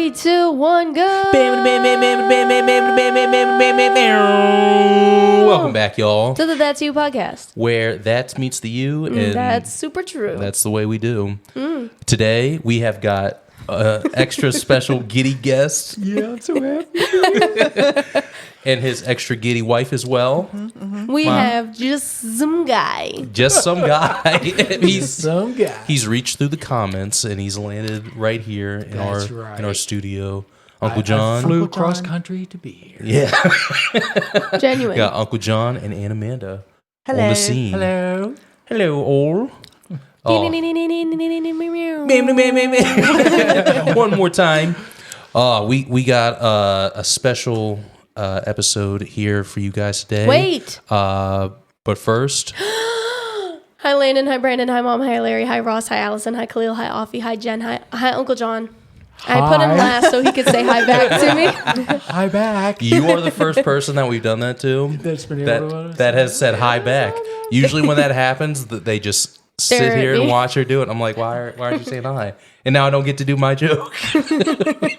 3, 2, 1, go. Welcome back, y'all. To the That's You podcast. Where that meets the you. And that's super true. That's the way we do. Today, we have got extra special giddy guest. Yeah, I'm so happy. And his extra giddy wife as well. We have just some guy. Just some guy. Some guy. He's reached through the comments and he's landed right here in our studio. Uncle John. I flew cross country to be here. Yeah. Genuine. Got Uncle John and Aunt Amanda on Hello. the scene. Hello. Hello, all. One more time. We got a special episode here for you guys today. Wait. But first, Hi, Landon. Hi, Brandon. Hi, Mom. Hi, Larry. Hi, Ross. Hi, Allison. Hi, Khalil. Hi, Offie. Hi, Jen. Hi, Uncle John. I put him last so he could say hi back to me. Hi back. you are the first person that we've done that to. That's been able to that has said hi back. Usually when that happens, they just Stare sit at here me. and watch her do it. I'm like, why aren't you saying hi? And now I don't get to do my joke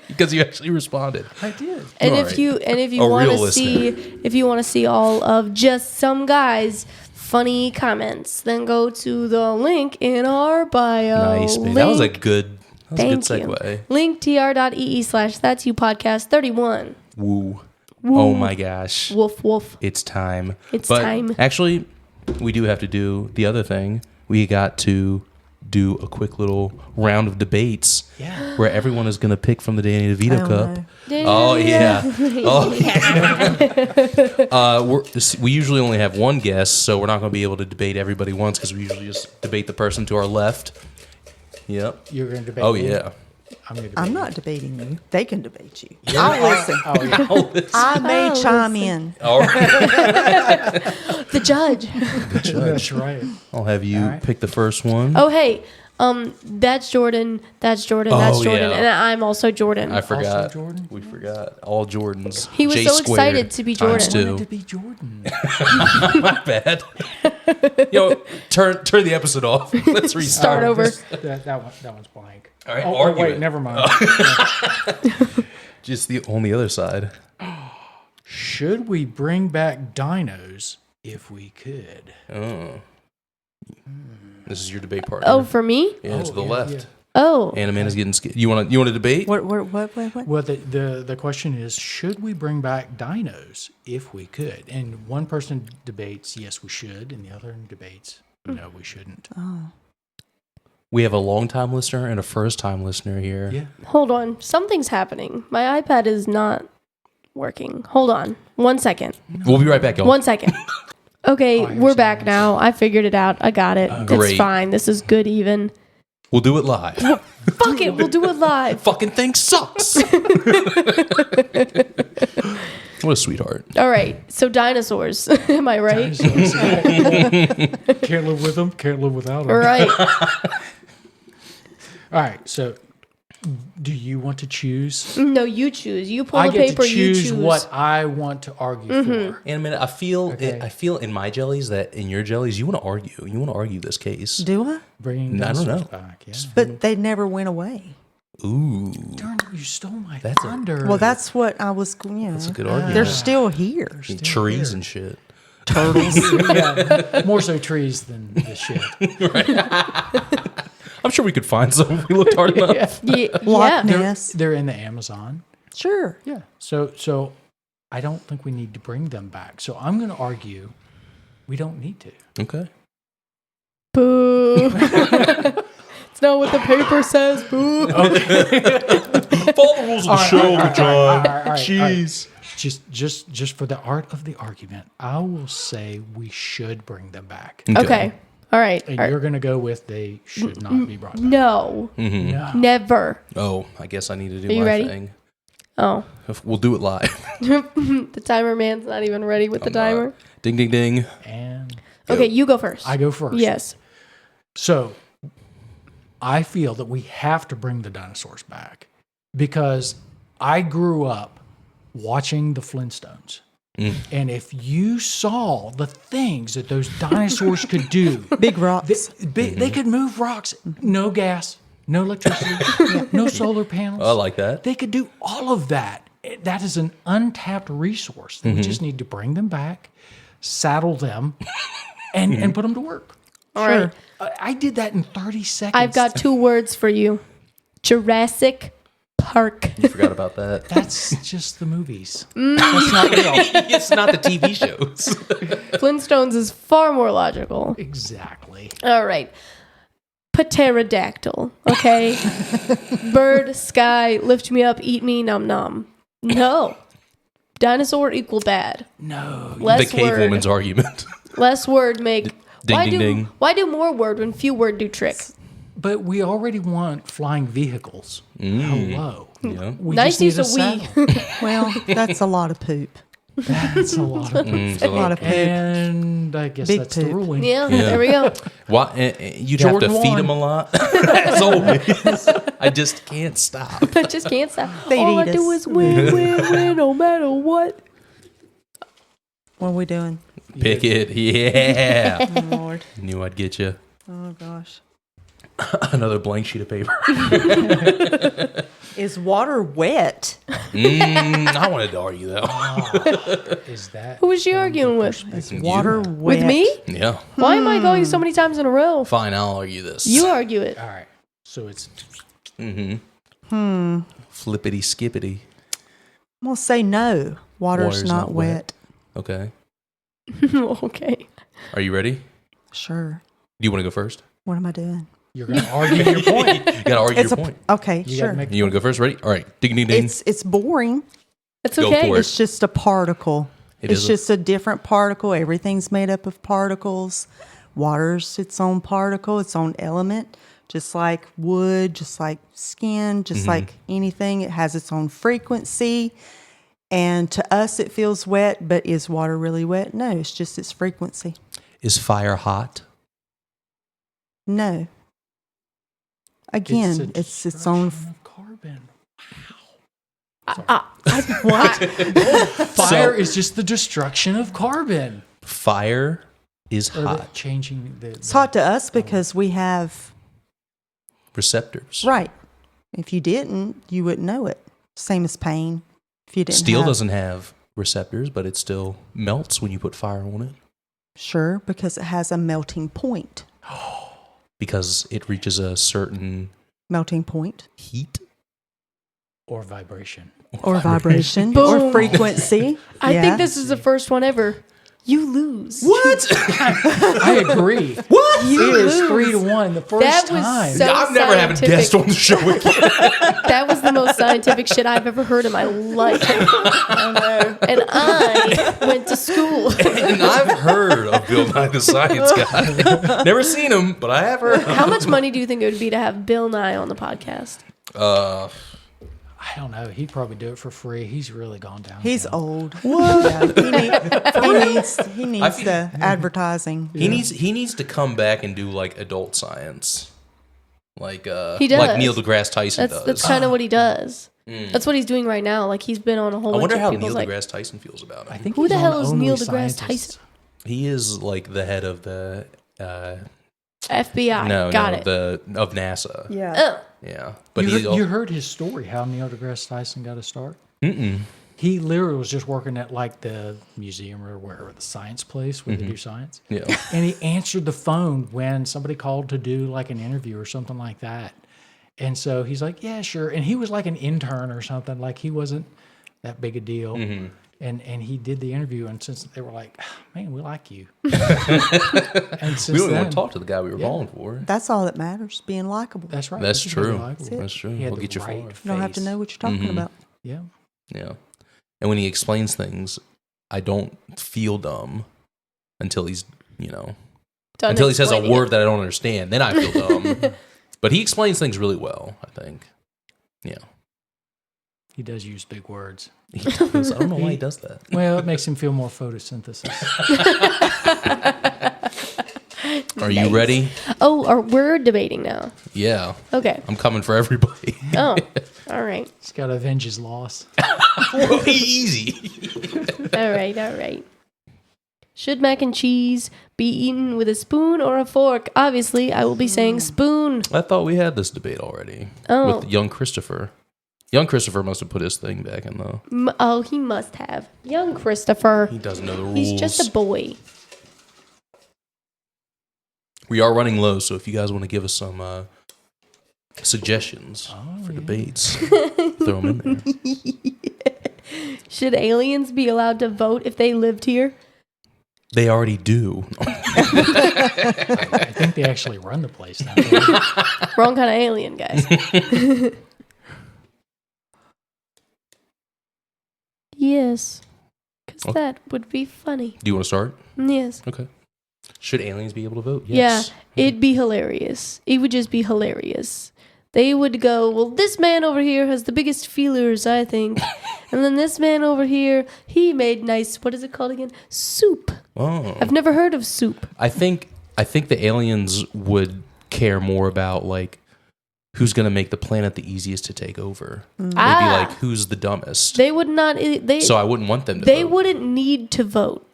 because you actually responded. I did. And All if right. you A want real to see all of just some guys' funny comments, then go to the link in our bio. Nice, man. That was a good segue. You. Link tr.ee/that's you podcast 31. Woo. Oh my gosh. Woof woof. It's time. It's but time. Actually, we do have to do the other thing. We got to do a quick little round of debates where everyone is going to pick from the Danny DeVito cup. Oh, yeah. We usually only have one guest, so we're not going to be able to debate everybody once because we usually just debate the person to our left. Yep. You're going to debate Oh, me? yeah. I'm not debating you. They can debate you. Yeah. I'll listen. Oh, yeah. I may chime in. All right. The judge. That's right. I'll have you right. pick the first one. Oh, hey. That's Jordan. That's Jordan. That's Jordan. yeah. And I'm also Jordan. I forgot. Also Jordan? We forgot. All Jordans. He was J so squared excited to be Jordan. times I two. wanted to be Jordan. My bad. Yo, turn the episode off. Let's restart. Start over. That one's blank. All right, Oh, argue wait, it. never mind. Just on the other side. Should we bring back dinos if we could? Oh. This is your debate partner. Oh, for me? Yeah, to the yeah, left. yeah. Oh. Anna Amanda's getting scared. You want to debate? What? Well, the question is, should we bring back dinos if we could? And one person debates, yes, we should, and the other debates, no, we shouldn't. Oh. We have a long-time listener and a first-time listener here. Yeah. Hold on. Something's happening. My iPad is not working. Hold on. 1 second. We'll be right back, y'all. 1 second. Okay, Oh, I we're back understand. now. I figured it out. I got it. Great. It's fine. This is good even. We'll do it live. Fuck it. We'll do it live. Fucking thing sucks. What a sweetheart. All right. So dinosaurs. Am I right? Can't live with them, can't live without them. All right. All right, so do you want to choose? No, you choose. You pull I the get paper. to choose You choose. what I want to argue for. And I mean, I feel Okay. in my jellies that in your jellies you want to argue. You want to argue this case. Do I? Bringing I don't dinosaurs know. back, yeah. But they never went away. Ooh, Darn, you stole my That's a- thunder. Well, that's what I was. that's a good argument. They're still here. And trees and shit. Turtles. yeah, more so trees than the shit. I'm sure we could find some if we looked hard enough. Yeah. Loch yeah. Ness. They're in the Amazon. Sure. Yeah. So I don't think we need to bring them back. So I'm going to argue we don't need to. Okay. Boo. It's not what the paper says. Boo. Follow the rules of the show, John. all right. Jeez. Just for the art of the argument, I will say we should bring them back. Okay. All right. And All right. you're going to go with they should not be brought back. No. No. Never. Oh, I guess I need to do Are you my ready? thing. Oh. We'll do it live. The timer man's not even ready with the timer. Ding, ding, ding. And Okay, you go first. I go first. Yes. So I feel that we have to bring the dinosaurs back because I grew up watching the Flintstones. And if you saw the things that those dinosaurs could do, Big rocks. they could move rocks, no gas. no electricity, no solar panels. I like that. They could do all of that. That is an untapped resource. We just need to bring them back, saddle them, and put them to work. All right. I did that in 30 seconds. I've got 2 words for you. Jurassic Park. You forgot about that. That's just the movies. That's not real. It's not the TV shows. Flintstones is far more logical. Exactly. All right. Pterodactyl. Okay. Bird, sky, lift me up, eat me, nom nom. No. Dinosaur equal bad. No. Less The cave word. woman's argument. Less word make. Ding, ding. Why do more word when few word do trick? But we already want flying vehicles. Hello. Yeah. We Nice just use need of a we. saddle. Well, that's a lot of poop. That's a lot of A lot of poop. And I guess Big that's the poop. ruling. Yeah, there we go. Why? You'd Jordan have to feed won. them a lot. As always. I just can't stop. I just can't stop. They'd All I eat do us. is win, win, win, no matter what. What are we doing? Pick it. Yeah. Oh, Lord. Knew I'd get you. Oh, gosh. Another blank sheet of paper. Is water wet? I wanted to argue that. Is that Who was she arguing with? Is water wet? With me? Yeah. Why am I going so many times in a row? Fine, I'll argue this. You argue it. all right? So it's Flippity skippity. I'm going to say no. Water's not wet. Okay. Okay. Are you ready? Sure. Do you want to go first? What am I doing? you're going to argue your point. You got to argue your point. Okay, You sure. gotta make You want to go first? Ready? All right. Ding, ding, ding. It's boring. It's Go okay. for it. It's just a particle. It It's is just a different particle. Everything's made up of particles. Water's its own particle, its own element. Just like wood, just like skin, just like anything. It has its own frequency. And to us, it feels wet, but is water really wet? No, it's just its frequency. Is fire hot? No. Again, it's its own. destruction of carbon. What? Fire is just the destruction of carbon. Fire is Or the hot. changing the. It's hot to us because we have. Receptors. Right. If you didn't, you wouldn't know it. Same as pain. If you didn't Steel have, doesn't have receptors, but it still melts when you put fire on it Sure, because it has a melting point. because it reaches a certain Melting point. heat. Or vibration. Or vibration. Boom. Or frequency. I Yeah. think this is the first one ever. You lose. What? I agree. What? It is 3-1 the first That was time. so- I'm never having scientific. guests on the show again. That was the most scientific shit I've ever heard in my life. And I went to school. And I've heard of Bill Nye the Science Guy. Never seen him, but I have heard. How much money do you think it would be to have Bill Nye on the podcast? I don't know. He'd probably do it for free. He's really gone down. He's old. Yeah, he needs feel- the advertising. He needs to come back and do like adult science, like He does. like Neil deGrasse Tyson does. That's kind of what he does. That's what he's doing right now. Like he's been on a whole I bunch wonder of how people's Neil like, deGrasse Tyson feels about I it. think Who he's the hell on is Only Neil deGrasse Scientists. Tyson? He is like the head of the FBI. no Got it. of NASA. Yeah. Oh. Yeah, but You heard his story, how Neil deGrasse Tyson got a start? He literally was just working at like the museum or wherever, the science place where they do science. Yeah. And he answered the phone when somebody called to do like an interview or something like that. And so he's like, yeah, sure. And he was like an intern or something. Like he wasn't that big a deal. And he did the interview. And since they were like, man, we like you. And since We don't even then, want to talk to the guy we were calling for. That's all that matters, being likable. That's right. That's This is really true. likable. That's true. He had We'll the get you right far. You don't have to face. know what you're talking about. Yeah. Yeah. And when he explains things, I don't feel dumb until he's, Done until he says a explaining word it. that I don't understand. Then I feel dumb. But he explains things really well, I think. Yeah. He does use big words. He does. I don't know why he does that. Well, it makes him feel more photosynthesis. Are you ready? Oh, we're debating now. Yeah. Okay. I'm coming for everybody. Oh, all right. He's got to avenge his loss. Easy. All right. All right. Should mac and cheese be eaten with a spoon or a fork? Obviously, I will be saying spoon. I thought we had this debate already with young Christopher. Young Christopher must have put his thing back in the... Oh, he must have. Young Christopher. He doesn't know the rules. He's just a boy. We are running low, so if you guys want to give us some suggestions for debates, throw them in there. Should aliens be allowed to vote if they lived here? They already do. I think they actually run the place now. Wrong kind of alien, guys. Yes. Because that would be funny. Do you want to start? Yes. Okay. Should aliens be able to vote? Yes. Yeah, it'd be hilarious. It would just be hilarious. They would go, well, this man over here has the biggest feelers, I think. And then this man over here, he made nice, what is it called again? Soup. Oh. I've never heard of soup. I think the aliens would care more about, like, who's going to make the planet the easiest to take over. They'd be like, who's the dumbest? They would not. So I wouldn't want them to They vote. wouldn't need to vote.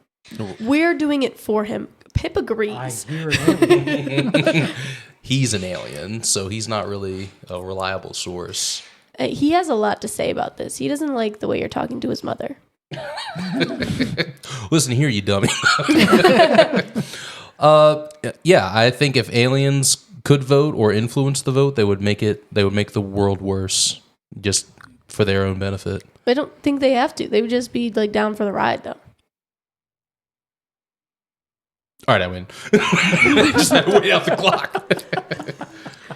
We're doing it for him. Pip agrees. I hear it. He's an alien, so he's not really a reliable source. He has a lot to say about this. He doesn't like the way you're talking to his mother. Listen here, you dummy. Yeah, I think if aliens could vote or influence the vote, they would make the world worse just for their own benefit. I don't think they have to. They would just be like down for the ride, though. All right, I win. Just had to wait out the clock.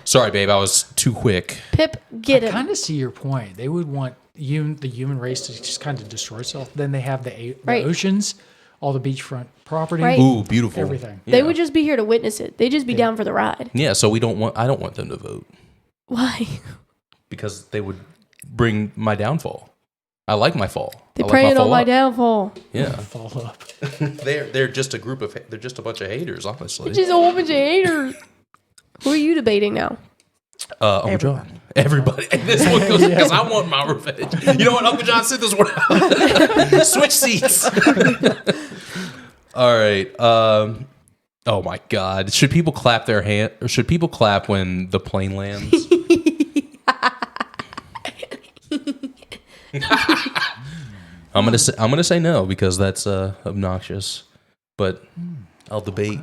Sorry, babe, I was too quick. Pip, get I him. kind of see your point. They would want the human race to just kind of destroy itself. Then they have the Right. oceans, all the beachfront property, Right. Ooh, beautiful. everything. They Yeah. would just be here to witness it. They'd just be down for the ride. Yeah, so I don't want them to vote Why? because they would bring my downfall. I like my fall. They're I like preying on fall my up. downfall. Yeah, Fall up. they're just a bunch of haters, honestly. It's just a whole bunch of haters. Who are you debating now? Uncle John. Everybody. And this one goes because I want my revenge. You know what, Uncle John, sit this one out. Switch seats. All right. Oh my God. Should people clap their hand? Or should people clap when the plane lands? I'm gonna say no because that's obnoxious. But I'll debate.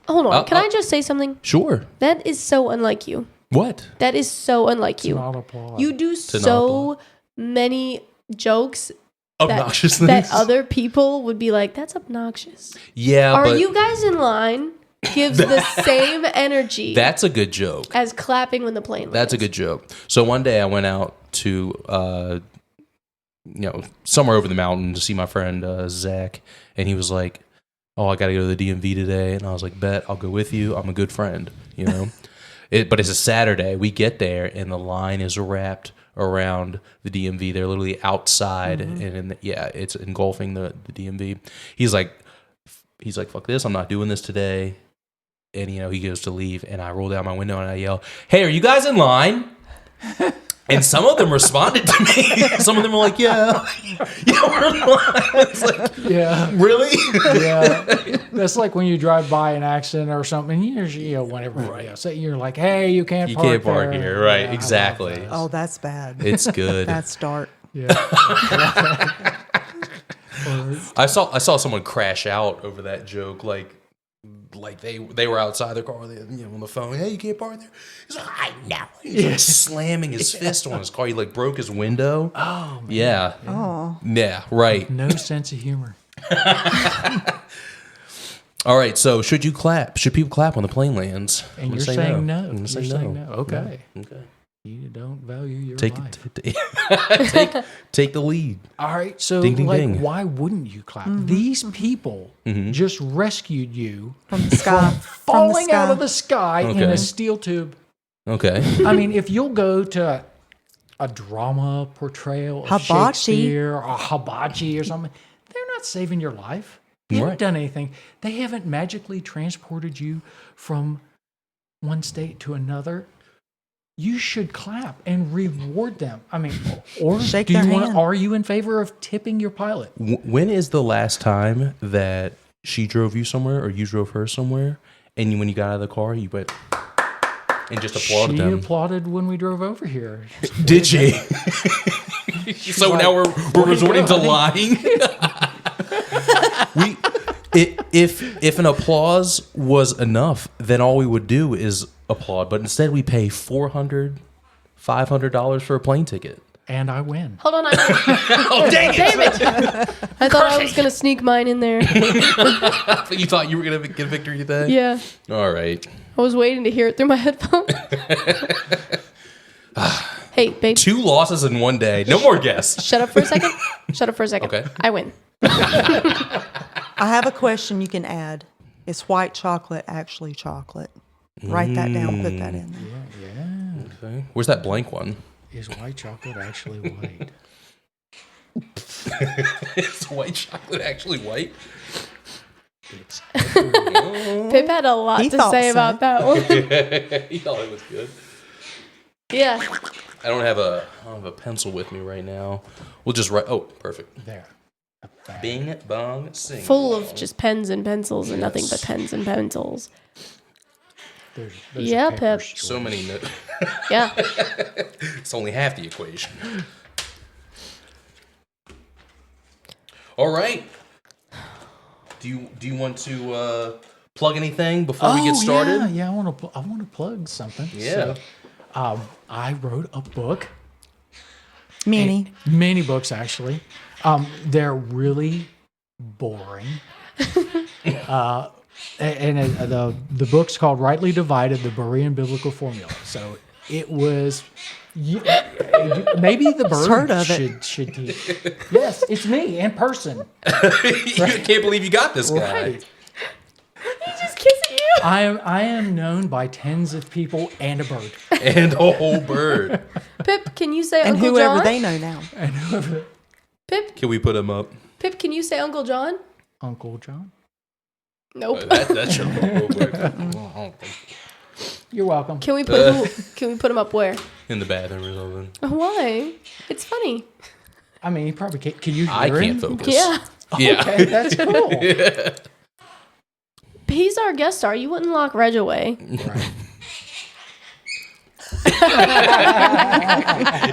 Hold on. Can I just say something? Sure. That is so unlike you. What? That is so unlike you. Not applaud. You do not so many jokes Obnoxious that things. other people would be like, that's obnoxious. Yeah, Are but you guys in line? Gives the same energy that's a good joke. as clapping when the plane lands. That's a good joke. So one day I went out to, somewhere over the mountain to see my friend Zach, and he was like, "Oh, I got to go to the DMV today," and I was like, "Bet, I'll go with you. I'm a good friend, you know." But it's a Saturday. We get there, and the line is wrapped around the DMV. They're literally outside, and it's engulfing the DMV. He's like, "Fuck this! I'm not doing this today." And, he goes to leave, and I roll down my window and I yell, "Hey, are you guys in line?" And some of them responded to me. Some of them were like, "Yeah, we're in line." It's like, Yeah. really? Yeah. That's like when you drive by an accident or something, whenever. Right. So you're like, hey, you can't You park can't park there. here, right? Yeah, I love Exactly. that. Oh, that's bad. It's good. That's dark. Yeah. I saw someone crash out over that joke. Like they were outside their car, on the phone. "Hey, you can't park there." He's like, "I know." He's like slamming his fist on his car. He like broke his window. Oh, man. Yeah. Oh. Yeah. Right. No sense of humor. All right. So should you clap? Should people clap when the plane lands? And I'm you're gonna say saying no. I'm gonna You're say saying no. no. Okay. Okay. You don't value your Take life. take the lead. All right. So, Ding, ding, ding. why wouldn't you clap? These people just rescued you From the sky. falling out of the sky in Okay. a steel tube. Okay. I mean, if you'll go to a drama portrayal of Hibachi. Shakespeare or hibachi or something, they're not saving your life. They haven't Right. done anything. They haven't magically transported you from one state to another. You should clap and reward them. I mean, or Shake their hand. Are you in favor of tipping your pilot? When is the last time that she drove you somewhere or you drove her somewhere, and when you got out of the car, you went and just applauded She them. applauded when we drove over here. Did she? So like, now we're resorting to lying. If an applause was enough, then all we would do is applaud. But instead, we pay $400, $500 for a plane ticket. And I win. Hold on. Oh, dang it! Damn it! I thought I was going to sneak mine in there. You thought you were going to get victory today? Yeah. All right. I was waiting to hear it through my headphones. Hey, babe. 2 losses in one day. No more guests. Shut up for a second. Shut up for a second. Okay. I win. I have a question you can add. Is white chocolate actually chocolate? Write that down. Put that in there. Yeah. Okay. Where's that blank one? Is white chocolate actually white? Is white chocolate actually white? It's Pip had a lot He to thought say so. about that one. He thought it was good. Yeah. I don't have a pencil with me right now. We'll just write. Oh, perfect. there. Bing bong sing. Full of just pens and pencils and nothing but pens and pencils. There's Yeah, a paper Pep. store. So many. Yeah. It's only half the equation. All right. Do you want to plug anything before we get started? Yeah, I want to plug something. Yeah. So, I wrote a book. Many. Many books, actually. They're really boring. The book's called Rightly Divided, the Berean Biblical Formula. So it was... maybe the Heard bird of it. should teach. Yes, it's me in person. I can't believe you got this guy. Right. He's just kissing you. I am known by tens of people and a bird. And a whole bird. Pip, can you say And Uncle whoever John? they know now. Pip, Can we put him up? Pip, can you say Uncle John? Uncle John. Nope. That should work. You're welcome. Can we put him up where? In the bathroom or something. Why? It's funny. I mean, you probably can't. Can you hear I can't him? focus. Yeah. Yeah. Okay, that's cool. He's our guest star. You wouldn't lock Reg away. Right.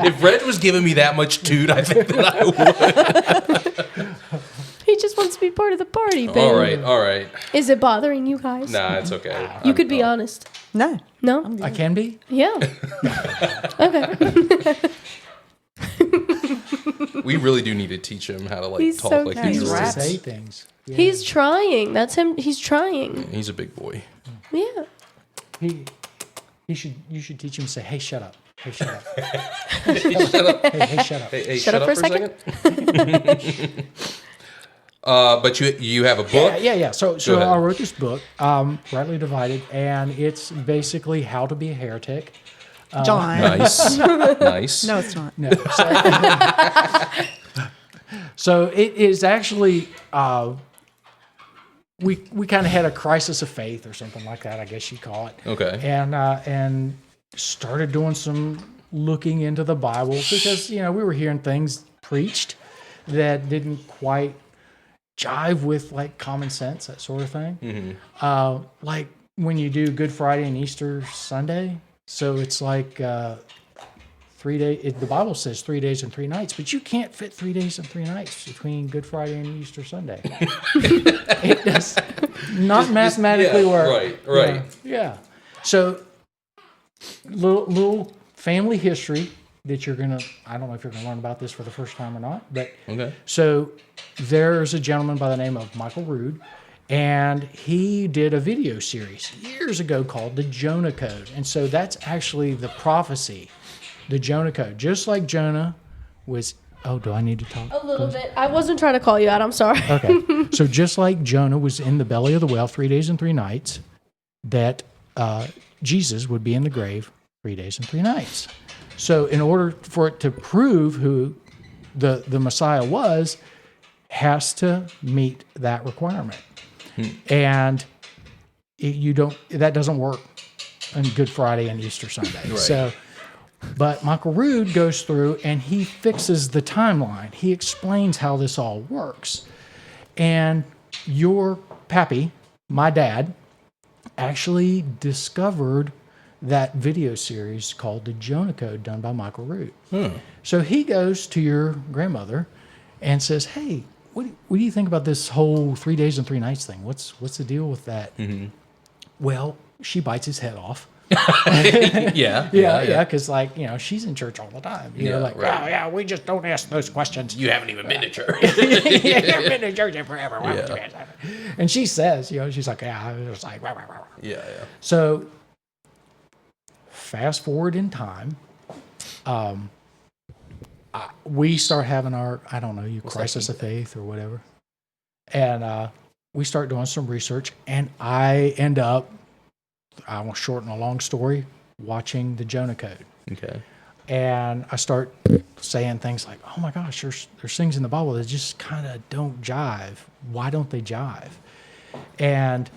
If Red was giving me that much toot, I think that I would. He just wants to be part of the party, babe. All right. Is it bothering you guys? Nah, it's okay. You could be honest. No. No? I can be. Yeah. Okay. We really do need to teach him how to He's talk so like kind. these He's rules. rap. Say things. Yeah. He's trying. That's him. He's trying. He's a big boy. Yeah. You should teach him to say, "Hey, shut up. Hey, shut up. Hey, shut up." Hey, Shut up for a second. But you have a book. Yeah. So Go ahead. I wrote this book, Rightly Divided, and it's basically how to be a heretic. John. Nice. Nice. No, it's not. No. So it is actually we kind of had a crisis of faith or something like that, I guess you'd call it. Okay. And started doing some looking into the Bible because we were hearing things preached that didn't quite jive with like common sense, that sort of thing. Mm-hmm. Like when you do Good Friday and Easter Sunday, so it's like 3 days. The Bible says 3 days and 3 nights, but you can't fit 3 days and 3 nights between Good Friday and Easter Sunday. It does not mathematically work. Right. Yeah. So little family history that I don't know if you're gonna learn about this for the first time or not, but Okay. so there's a gentleman by the name of Michael Rood, and he did a video series years ago called The Jonah Code. And so that's actually the prophecy, the Jonah Code. Just like Jonah was, do I need to talk? A little bit. I wasn't trying to call you out. I'm sorry. Okay. So just like Jonah was in the belly of the whale 3 days and 3 nights, that Jesus would be in the grave 3 days and 3 nights. So in order for it to prove who the Messiah was, has to meet that requirement. And that doesn't work on Good Friday and Easter Sunday. Right. So, but Michael Rood goes through and he fixes the timeline. He explains how this all works. And your pappy, my dad, actually discovered that video series called The Jonah Code done by Michael Root. So he goes to your grandmother and says, hey, what do you think about this whole 3 days and 3 nights thing? What's the deal with that? Well, she bites his head off. Yeah. Because she's in church all the time. You know, right. oh yeah, we just don't ask those questions. You haven't even been to church. You haven't been to church in forever. Why would you ask that? And she says, she's like, yeah, I was like, rah, rah, rah. Yeah. So fast forward in time, we start having our, I don't know, crisis of faith or whatever. And we start doing some research, and I end up, I won't shorten a long story, watching the Jonah Code. Okay. And I start saying things like, oh my gosh, there's things in the Bible that just kind of don't jive. Why don't they jive? And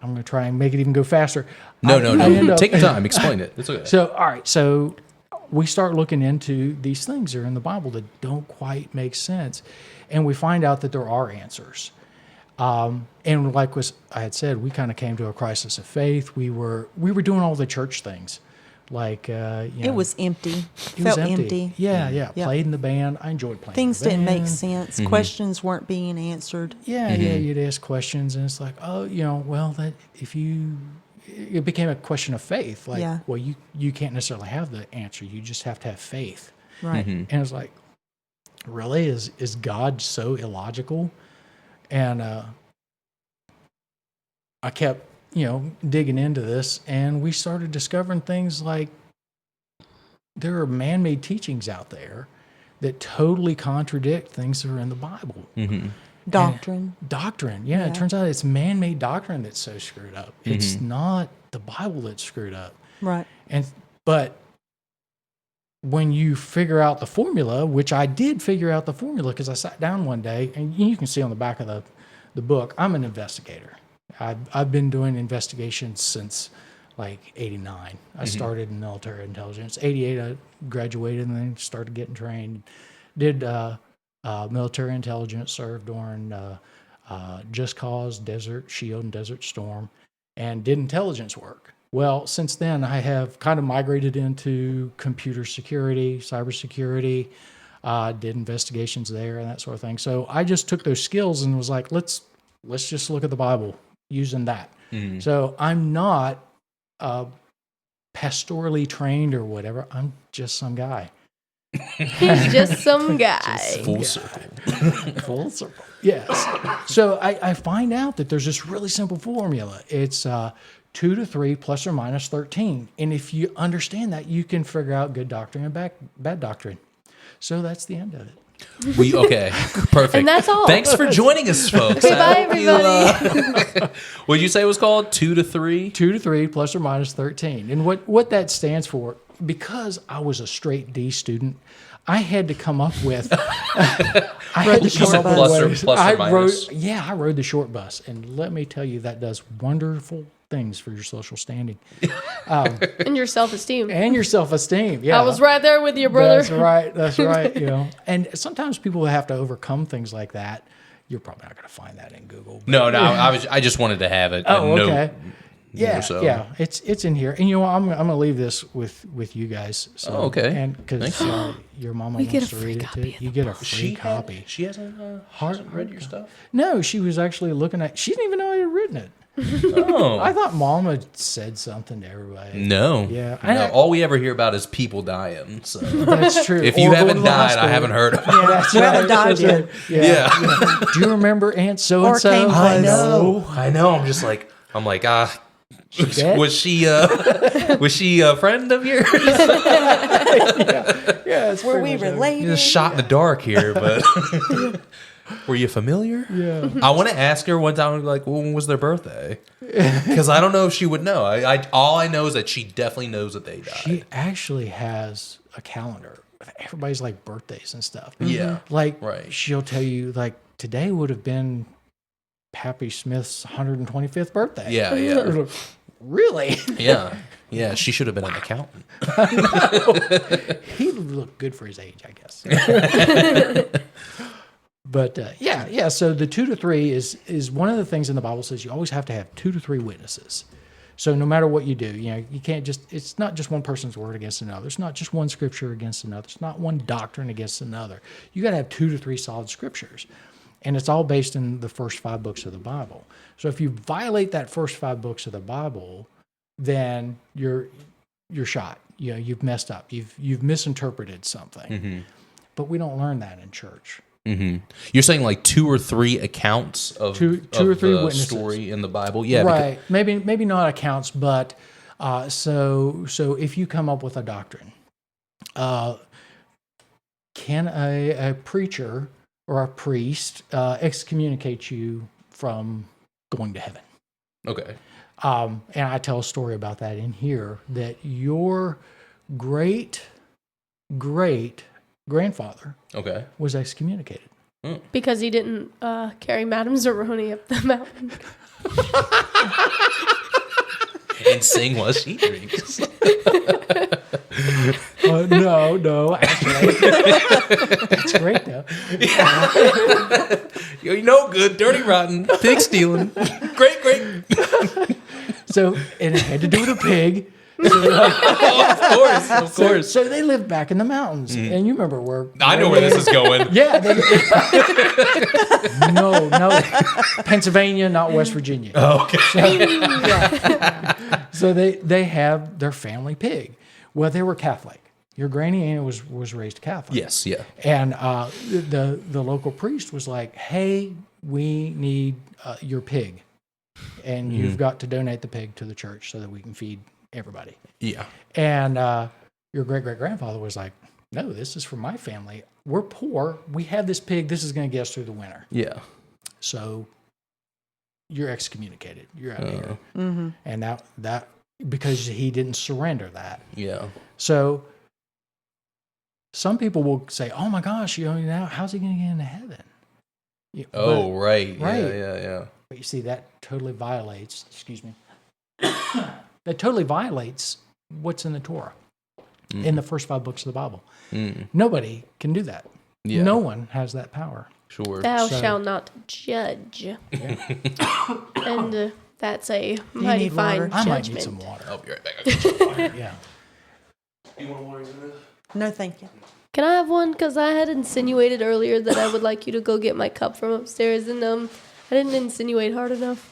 I'm going to try and make it even go faster. No. Take your time. Explain it. It's okay. So, all right. So we start looking into these things that are in the Bible that don't quite make sense. And we find out that there are answers. And like I had said, we kind of came to a crisis of faith. We were doing all the church things. Like, it was empty. It Felt was empty. Yeah. Played in the band. I enjoyed playing. Things in the didn't band. make sense. Questions weren't being answered. Yeah. You'd ask questions, and it's like, oh, well, that it became a question of faith. Like, well, you can't necessarily have the answer. You just have to have faith. Right. And it's like, really, is God so illogical? And I kept, digging into this, and we started discovering things like there are man-made teachings out there that totally contradict things that are in the Bible. Doctrine. Doctrine, yeah. It turns out it's man-made doctrine that's so screwed up. It's not the Bible that's screwed up. Right. But when you figure out the formula, which I did figure out the formula because I sat down one day, and you can see on the back of the book, I'm an investigator. I've been doing investigations since like 89. I started in military intelligence. 88, I graduated and then started getting trained. Did military intelligence, served during Just Cause, Desert Shield, and Desert Storm, and did intelligence work. Well, since then, I have kind of migrated into computer security, cybersecurity, did investigations there and that sort of thing. So I just took those skills and was like, let's just look at the Bible using that. So I'm not pastorally trained or whatever. I'm just some guy. He's just some guy. Full circle. Full circle. Yes. So I find out that there's this really simple formula. It's 2 to 3 plus or minus 13. And if you understand that, you can figure out good doctrine and bad doctrine. So that's the end of it. Okay, perfect. And that's all. Thanks for joining us, folks. Okay, bye, everybody. What did you say it was called? 2 to 3? 2 to 3 plus or minus 13. And what that stands for, because I was a straight D student, I had to come up with. I Rode the short bus. Plus or minus. I rode the short bus, and let me tell you, that does wonderful things for your social standing And your self-esteem. and your self-esteem. Yeah, I was right there with you, brother. That's right. And sometimes people have to overcome things like that. You're probably not going to find that in Google. But No, I just wanted to have it. Oh, note. okay. Yeah, so. yeah, it's in here, and I'm gonna leave this with you guys. So, Oh, okay. And because your mama We wants get a to free read it copy too. of You get a free copy. She hasn't read your stuff. No, she was actually looking at. She didn't even know I had written it. Oh, I thought Mom had said something to everybody. no. Yeah. No, all we ever hear about is people dying. So That's true. if Or you going to haven't the died, I hospital. haven't heard of it. Yeah, that's We haven't right. died That's yet. right. Yeah. Do you remember Aunt so and so? Or came close. I know. I'm just like, dead? was she a friend of yours? Yeah, it's Were pretty we much it. related? Just shot in the dark here, but were you familiar? Yeah. I want to ask her one time, like, when was their birthday? Because I don't know if she would know. All I know is that she definitely knows that they died. She actually has a calendar of everybody's like birthdays and stuff. Yeah. Like Right. she'll tell you like today would have been Pappy Smith's 125th birthday. Yeah. really? Yeah. Yeah, she should have been an accountant. He looked good for his age, I guess. But yeah. So the 2 to 3 is one of the things in the Bible says you always have to have 2 to 3 witnesses. So no matter what you do, you can't it's not just one person's word against another. It's not just one scripture against another. It's not one doctrine against another. You got to have 2 to 3 solid scriptures. And it's all based in the first 5 books of the Bible. So if you violate that first 5 books of the Bible, then you're shot. You've messed up. You've misinterpreted something. Mm-hmm. But we don't learn that in church. Mm-hmm. You're saying like 2 or 3 accounts of two or three the witnesses. story in the Bible? Yeah, right. Maybe not accounts, but so if you come up with a doctrine, can a preacher or a priest excommunicate you from going to heaven? Okay. And I tell a story about that in here, that your great grandfather was excommunicated. Because he didn't carry Madame Zeroni up the mountain. And sing while she drinks. No, actually. That's great, though. You're no good, dirty, rotten, pig stealing. Great. So, and it had to do with a pig. Of course. So they lived back in the mountains. And you remember where... I know where this is going. Yeah. No. Pennsylvania, not West Virginia. Oh, okay. So they have their family pig. Well, they were Catholic. Your Granny Anna was raised Catholic. Yes, yeah. And the local priest was like, hey, we need your pig. And you've got to donate the pig to the church so that we can feed everybody. Yeah. And your great-great-grandfather was like, no, this is for my family. We're poor. We have this pig. This is going to get us through the winter. Yeah. So you're excommunicated. You're out of here. Mm-hmm. And that because he didn't surrender that. Yeah. So some people will say, oh my gosh, now how's he going to get into heaven? Right. Right. Yeah. But you see, that totally violates, that totally violates what's in the Torah, in the first 5 books of the Bible. Nobody can do that. Yeah. No one has that power. Sure. Thou shalt not judge. And that's a mighty need fine water? I might judgment. need some water. I'll be right back. Yeah. You want water in this? No, thank you. Can I have one? Because I had insinuated earlier that I would like you to go get my cup from upstairs, and I didn't insinuate hard enough.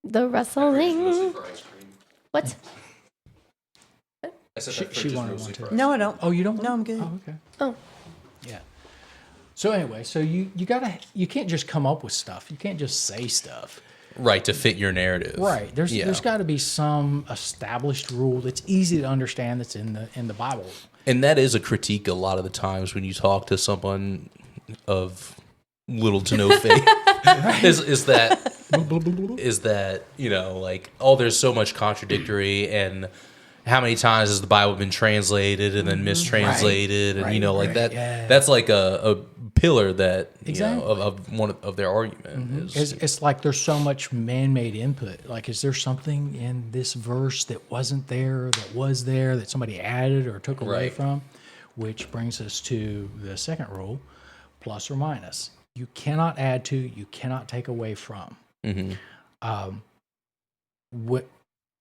The rustling. What? I said She wanted one too. No, I don't. Oh, you don't? No, I'm good. Oh, okay. Oh. Yeah. So anyway, you can't just come up with stuff. You can't just say stuff. Right, to fit your narrative. Right. There's got to be some established rule that's easy to understand that's in the Bible. And that is a critique a lot of the times when you talk to someone of little to no faith. is that like, oh, there's so much contradictory, and how many times has the Bible been translated and then mistranslated, and that. Yeah. That's like a pillar that Exactly. of one of their argument is. It's like there's so much man-made input. Like, is there something in this verse that wasn't there, that was there, that somebody added or took away Right. from? Which brings us to the second rule, plus or minus. You cannot add to, you cannot take away from. In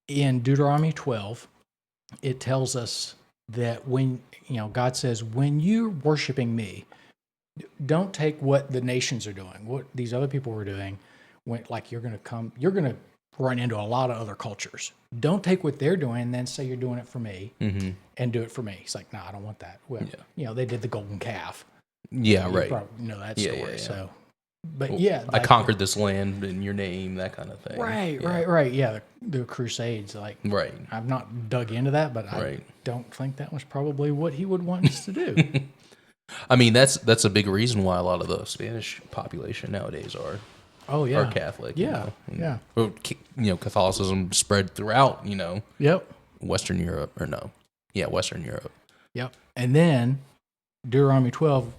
Deuteronomy 12, it tells us that when, God says, when you're worshiping me, don't take what the nations are doing, what these other people were doing, you're going to run into a lot of other cultures. Don't take what they're doing and then say you're doing it for me and do it for me. He's like, no, I don't want that. Well, they did the golden calf. Yeah, You right. probably know that story. yeah. So, but I conquered this land in your name, that kind of thing. Right. Yeah, the Crusades. Like, Right. I've not dug into that, but I don't think that was probably what he would want us to do. I mean, that's a big reason why a lot of the Spanish population nowadays are Catholic. Yeah, yeah. Well, Catholicism spread throughout, Yep. Western Europe, Western Europe. Yep. And then Deuteronomy 12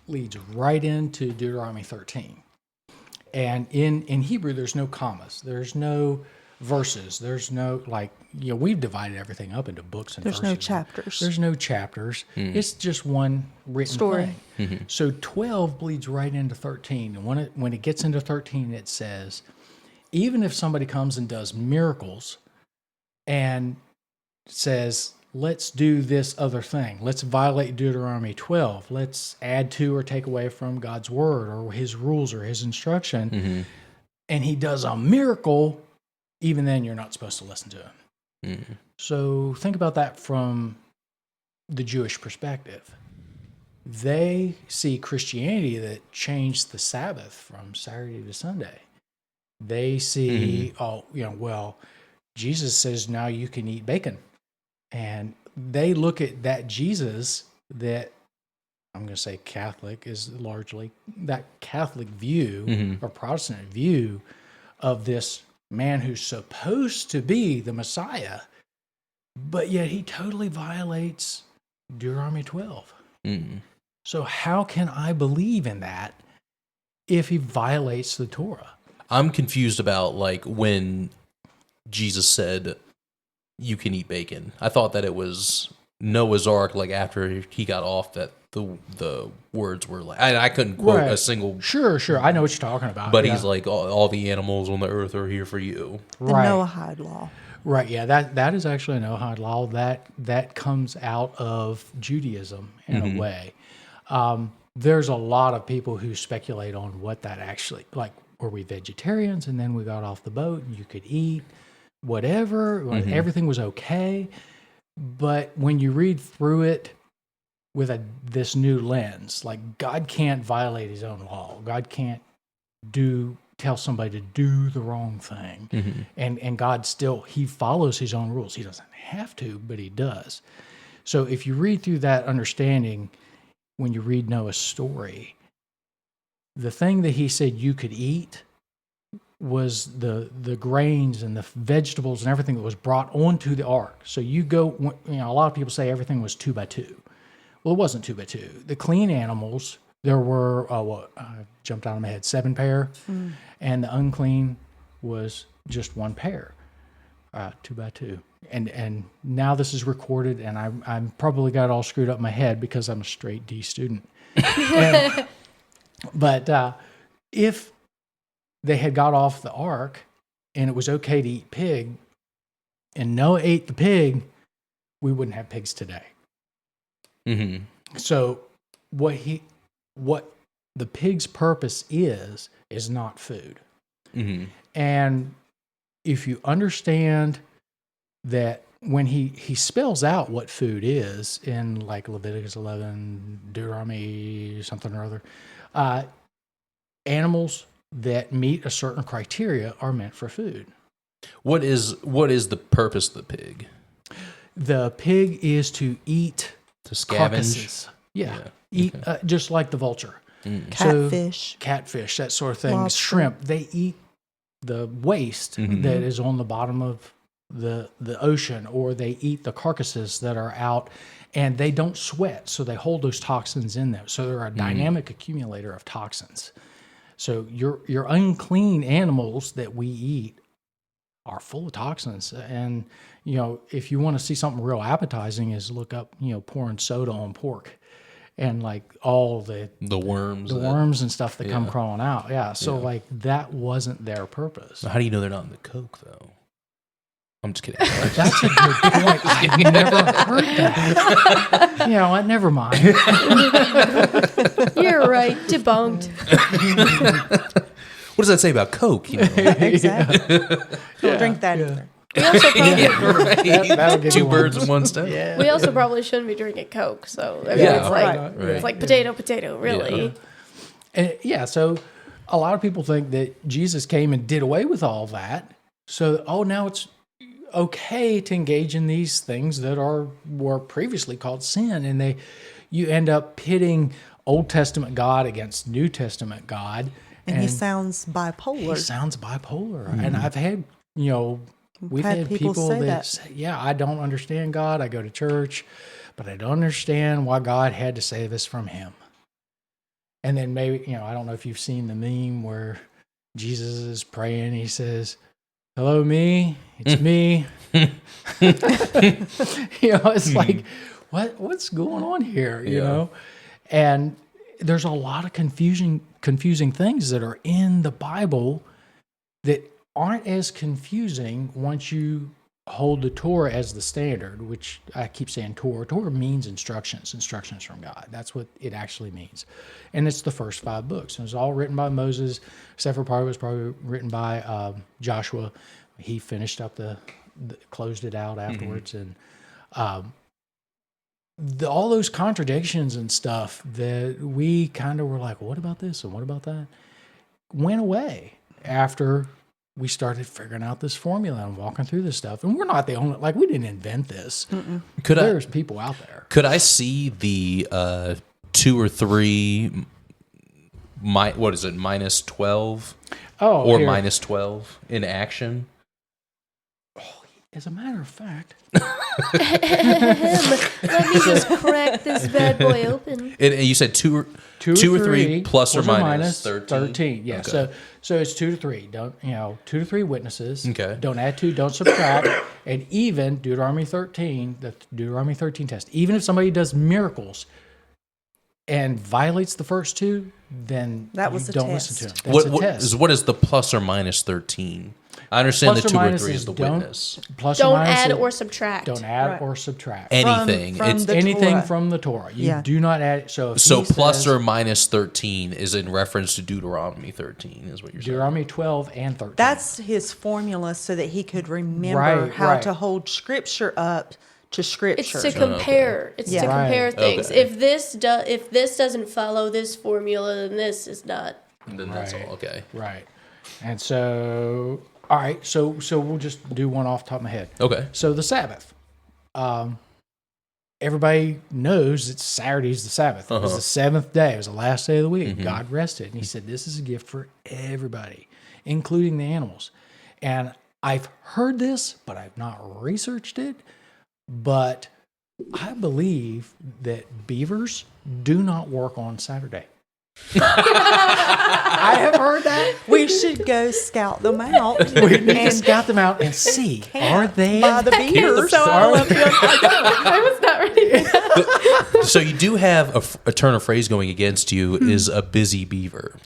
leads right into Deuteronomy 13. And in Hebrew, there's no commas. There's no verses. There's no, we've divided everything up into books and There's verses. no chapters. There's no chapters. It's just one written Story. thing. So 12 bleeds right into 13. And when it gets into 13, it says, even if somebody comes and does miracles and says, let's do this other thing. Let's violate Deuteronomy 12. Let's add to or take away from God's word or his rules or his instruction. And he does a miracle, even then you're not supposed to listen to him. So think about that from the Jewish perspective. They see Christianity that changed the Sabbath from Saturday to Sunday. They see, Jesus says now you can eat bacon. And they look at that Jesus that, I'm going to say Catholic is largely, that Catholic view or Protestant view of this man who's supposed to be the Messiah, but yet he totally violates Deuteronomy 12. So how can I believe in that if he violates the Torah? I'm confused about when Jesus said you can eat bacon. I thought that it was Noah's Ark, after he got off, that the words were I couldn't quote a single. Sure. I know what you're talking about. But he's like, all the animals on the earth are here for you. The Right. Noahide law. Right, yeah, that is actually a Noahide law. That comes out of Judaism in a way. There's a lot of people who speculate on what that actually, were we vegetarians and then we got off the boat and you could eat whatever, everything was okay. But when you read through it with this new lens, God can't violate his own law. God can't tell somebody to do the wrong thing. And God he follows his own rules. He doesn't have to, but he does. So if you read through that understanding, when you read Noah's story, the thing that he said you could eat was the grains and the vegetables and everything that was brought onto the ark. So you go, a lot of people say everything was 2 by 2. Well, it wasn't 2 by 2. The clean animals, there were, I jumped out of my head, 7 pair, and the unclean was just 1 pair, 2 by 2. And now this is recorded, and I'm probably got it all screwed up in my head because I'm a straight D student. But if they had got off the ark and it was okay to eat pig, and Noah ate the pig, we wouldn't have pigs today. So what the pig's purpose is not food. And if you understand that when he spells out what food is in Leviticus 11, Deuteronomy something or other, animals that meet a certain criteria are meant for food. What is the purpose of the pig? The pig is to eat, To scavenge? carcasses. Yeah. Eat just like the vulture. Catfish. Catfish, that sort of thing. Lobster. Shrimp, they eat the waste that is on the bottom of the ocean, or they eat the carcasses that are out, and they don't sweat, so they hold those toxins in them. So they're a dynamic accumulator of toxins. So your unclean animals that we eat are full of toxins. And, if you want to see something real appetizing, is look up, pouring soda on pork and all the worms and stuff that come crawling out. Yeah. So that wasn't their purpose. How do you know they're not in the Coke, though? I'm just kidding. That's a good point. I've never heard that. Never mind. You're right. Debunked. What does that say about Coke? Exactly. Don't drink that either. We also probably, That'll give 2 you birds one. in one stone. we also probably shouldn't be drinking Coke. So I mean, Yeah, it's right. it's like potato, really. And so a lot of people think that Jesus came and did away with all that. So, now it's okay to engage in these things that were previously called sin, and you end up pitting Old Testament God against New Testament God, And he sounds bipolar. And I've had we've had people that say, I don't understand God. I go to church, but I don't understand why God had to save us from him. And then maybe, I don't know if you've seen the meme where Jesus is praying. He says, "Hello, me. It's me." It's like, what's going on here? And there's a lot of confusing things that are in the Bible that aren't as confusing once you hold the Torah as the standard, which I keep saying Torah. Torah means instructions from God. That's what it actually means. And it's the first 5 books. And it was all written by Moses, except for part of it was probably written by Joshua. He finished up closed it out afterwards. And all those contradictions and stuff that we kind of were like, what about this and what about that, went away after we started figuring out this formula and walking through this stuff. And we're not the only, we didn't invent this. There's people out there. Could I see the 2 or 3, minus 12? Or here. minus 12 in action? As a matter of fact. Let me just crack this bad boy open. You said 2 or 3 plus or minus 13? Yeah. Okay. So it's 2 to 3. Don't 2 to 3 witnesses. Okay. Don't add 2. Don't subtract. And even Deuteronomy 13, the Deuteronomy 13 test. Even if somebody does miracles and violates the first 2, then That was you a don't test. listen to them. That's a test. What is the plus or minus 13? I understand Plus the or 2 or minus 3 is is the don't- witness. Plus Don't minus add is- or subtract. Don't add Right. or subtract. Anything. From It's the anything Torah. from the Torah. You Yeah. do not add. So plus or minus 13 is in reference to Deuteronomy 13, is what you're saying. Deuteronomy 12 and 13. That's his formula so that he could remember Right, how right. to hold Scripture up to Scripture. It's to compare. It's Yeah. to compare Right. things. Okay. If this doesn't follow this formula, then this is not. Then that's Right. all. Okay. Right. And so, all right. So we'll just do one off the top of my head. Okay. So the Sabbath. Everybody knows that Saturday's the Sabbath. It was the 7th day. It was the last day of the week. God rested. And he said, this is a gift for everybody, including the animals. And I've heard this, but I've not researched it. But I believe that beavers do not work on Saturday. I have heard that. We should go scout them out. We need to scout them out and see, are they by the beavers. So I was not ready for that. So you do have a turn of phrase going against you is a busy beaver.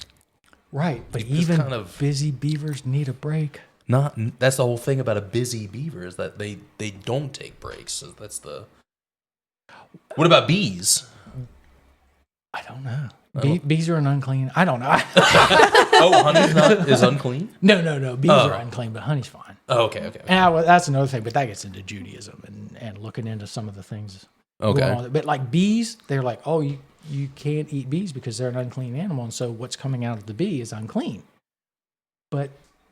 right? But It's even kind of- busy beavers need a break. That's the whole thing about a busy beaver is that they don't take breaks. So that's the. What about bees? I don't know. Bees are an unclean. I don't know. Oh, honey is unclean? No. Bees are unclean, but honey's fine. Oh, okay. And that's another thing, but that gets into Judaism and looking into some of the things. Okay. going on. But like bees, they're like, oh, you can't eat bees because they're an unclean animal, and so what's coming out of the bee is unclean. But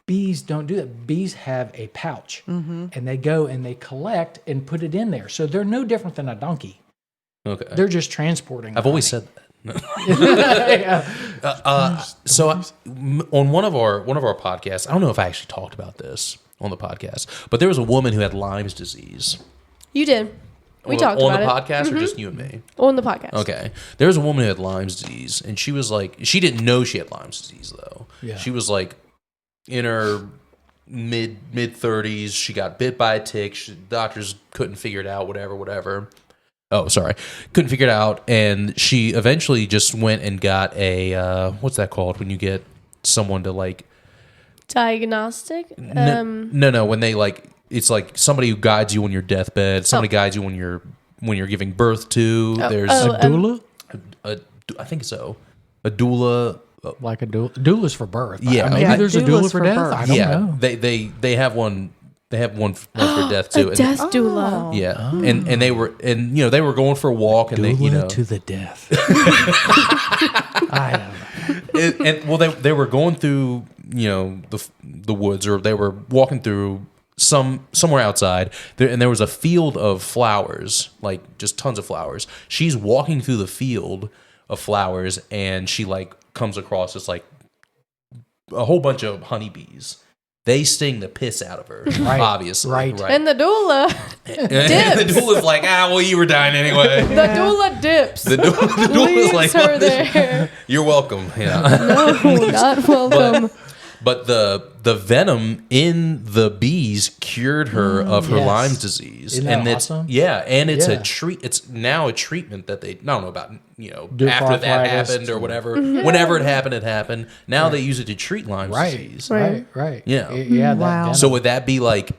bees don't do that. Bees have a pouch, and they go and they collect and put it in there. So they're no different than a donkey. Okay. They're just transporting. I've always said that. Yeah. So on one of our podcasts, I don't know if I actually talked about this on the podcast, but there was a woman who had Lyme's disease. You did. We talked on about the it. podcast, or just you and me? On the podcast. Okay. There was a woman who had Lyme's disease, and she was like, she didn't know she had Lyme's disease though. Yeah. She was like in her mid 30s. She got bit by a tick. Doctors couldn't figure it out. Whatever. Oh, sorry. Couldn't figure it out. And she eventually just went and got a, what's that called? When you get someone to like... Diagnostic? No. When they like, it's like somebody who guides you on your deathbed. Somebody guides you when you're giving birth to. There's A doula? I think so. A doula. Like a doula? Doula's for birth. Yeah. Maybe Yeah, there's a doula's doula for for death. birth. I don't know. They have one. They have one for death too. A death doula. Yeah, and they were they were going for a walk and Doula they to the death. I don't know. and well they were going through the woods, or they were walking through somewhere outside there, and there was a field of flowers, like just tons of flowers. She's walking through the field of flowers, and she like comes across this like a whole bunch of honeybees. they sting the piss out of her, Right, obviously. right. And the doula And the doula's like, well, you were dying anyway. the doula dips. The doula's Leaves like, her there. you're welcome. Yeah. No, not welcome. But the venom in the bees cured her of her yes. Lyme's disease. Isn't that and awesome? it's Yeah. it's now a treatment that they, I don't know about, Do after that arthritis. happened or whatever. Whenever it happened. Now they use it to treat Lyme's disease. Right. Yeah. Yeah. Wow. That So would that be like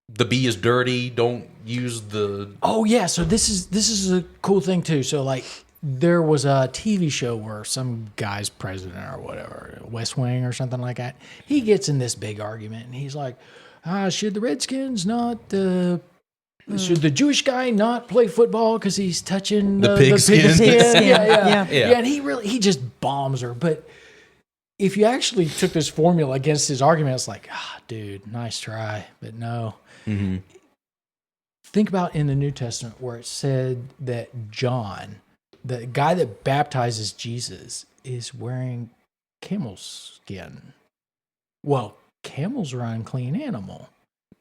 the bee is dirty, don't use the Oh yeah, so this is a cool thing too. So like there was a TV show where some guy's president or whatever, West Wing or something like that. He gets in this big argument and he's like, should the Redskins not should the Jewish guy not play football because he's touching The pigskin? pigskin? Yeah. Yeah, and he just bombs her. But if you actually took this formula against his argument, it's like, dude, nice try, but no. Mm-hmm. Think about in the New Testament where it said that John, the guy that baptizes Jesus, is wearing camel skin. Well, camels are an unclean animal,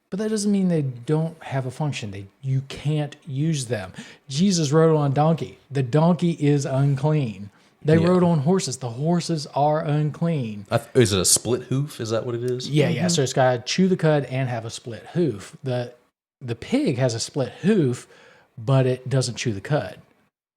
but that doesn't mean they don't have a function. You can't use them. Jesus rode on a donkey. The donkey is unclean. They rode on horses. The horses are unclean. Is it a split hoof? Is that what it is? Yeah. So it's got to chew the cud and have a split hoof. The pig has a split hoof, but it doesn't chew the cud.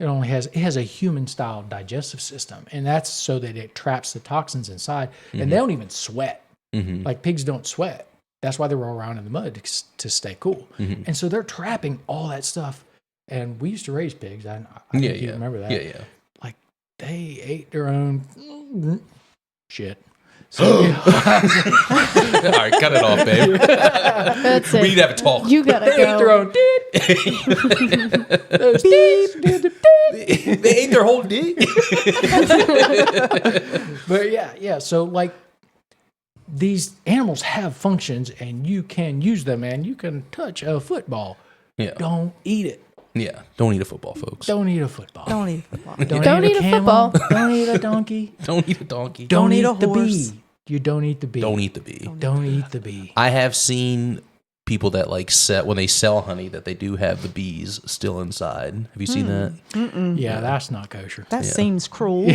It has a human style digestive system, and that's so that it traps the toxins inside. And they don't even sweat. Like pigs don't sweat. That's why they roll around in the mud to stay cool. And so they're trapping all that stuff. And we used to raise pigs. I think you remember that. Yeah. Like they ate their own shit. So, All right, cut it off, babe. That's it. We need to have a talk. You gotta they ate their go. own Those They ate their whole dick. But yeah. So like these animals have functions and you can use them, and you can touch a football. Yeah. Don't eat it. Yeah. Don't eat a football, folks. Don't eat a football. Don't eat football. Don't eat a camel. football. Don't eat a donkey. Don't eat a donkey. Don't eat eat a the horse. bee. You don't eat the bee. Don't eat the bee. Don't eat the bee. I have seen people that like when they sell honey that they do have the bees still inside. Have you seen that? Yeah, that's not kosher. That seems cruel.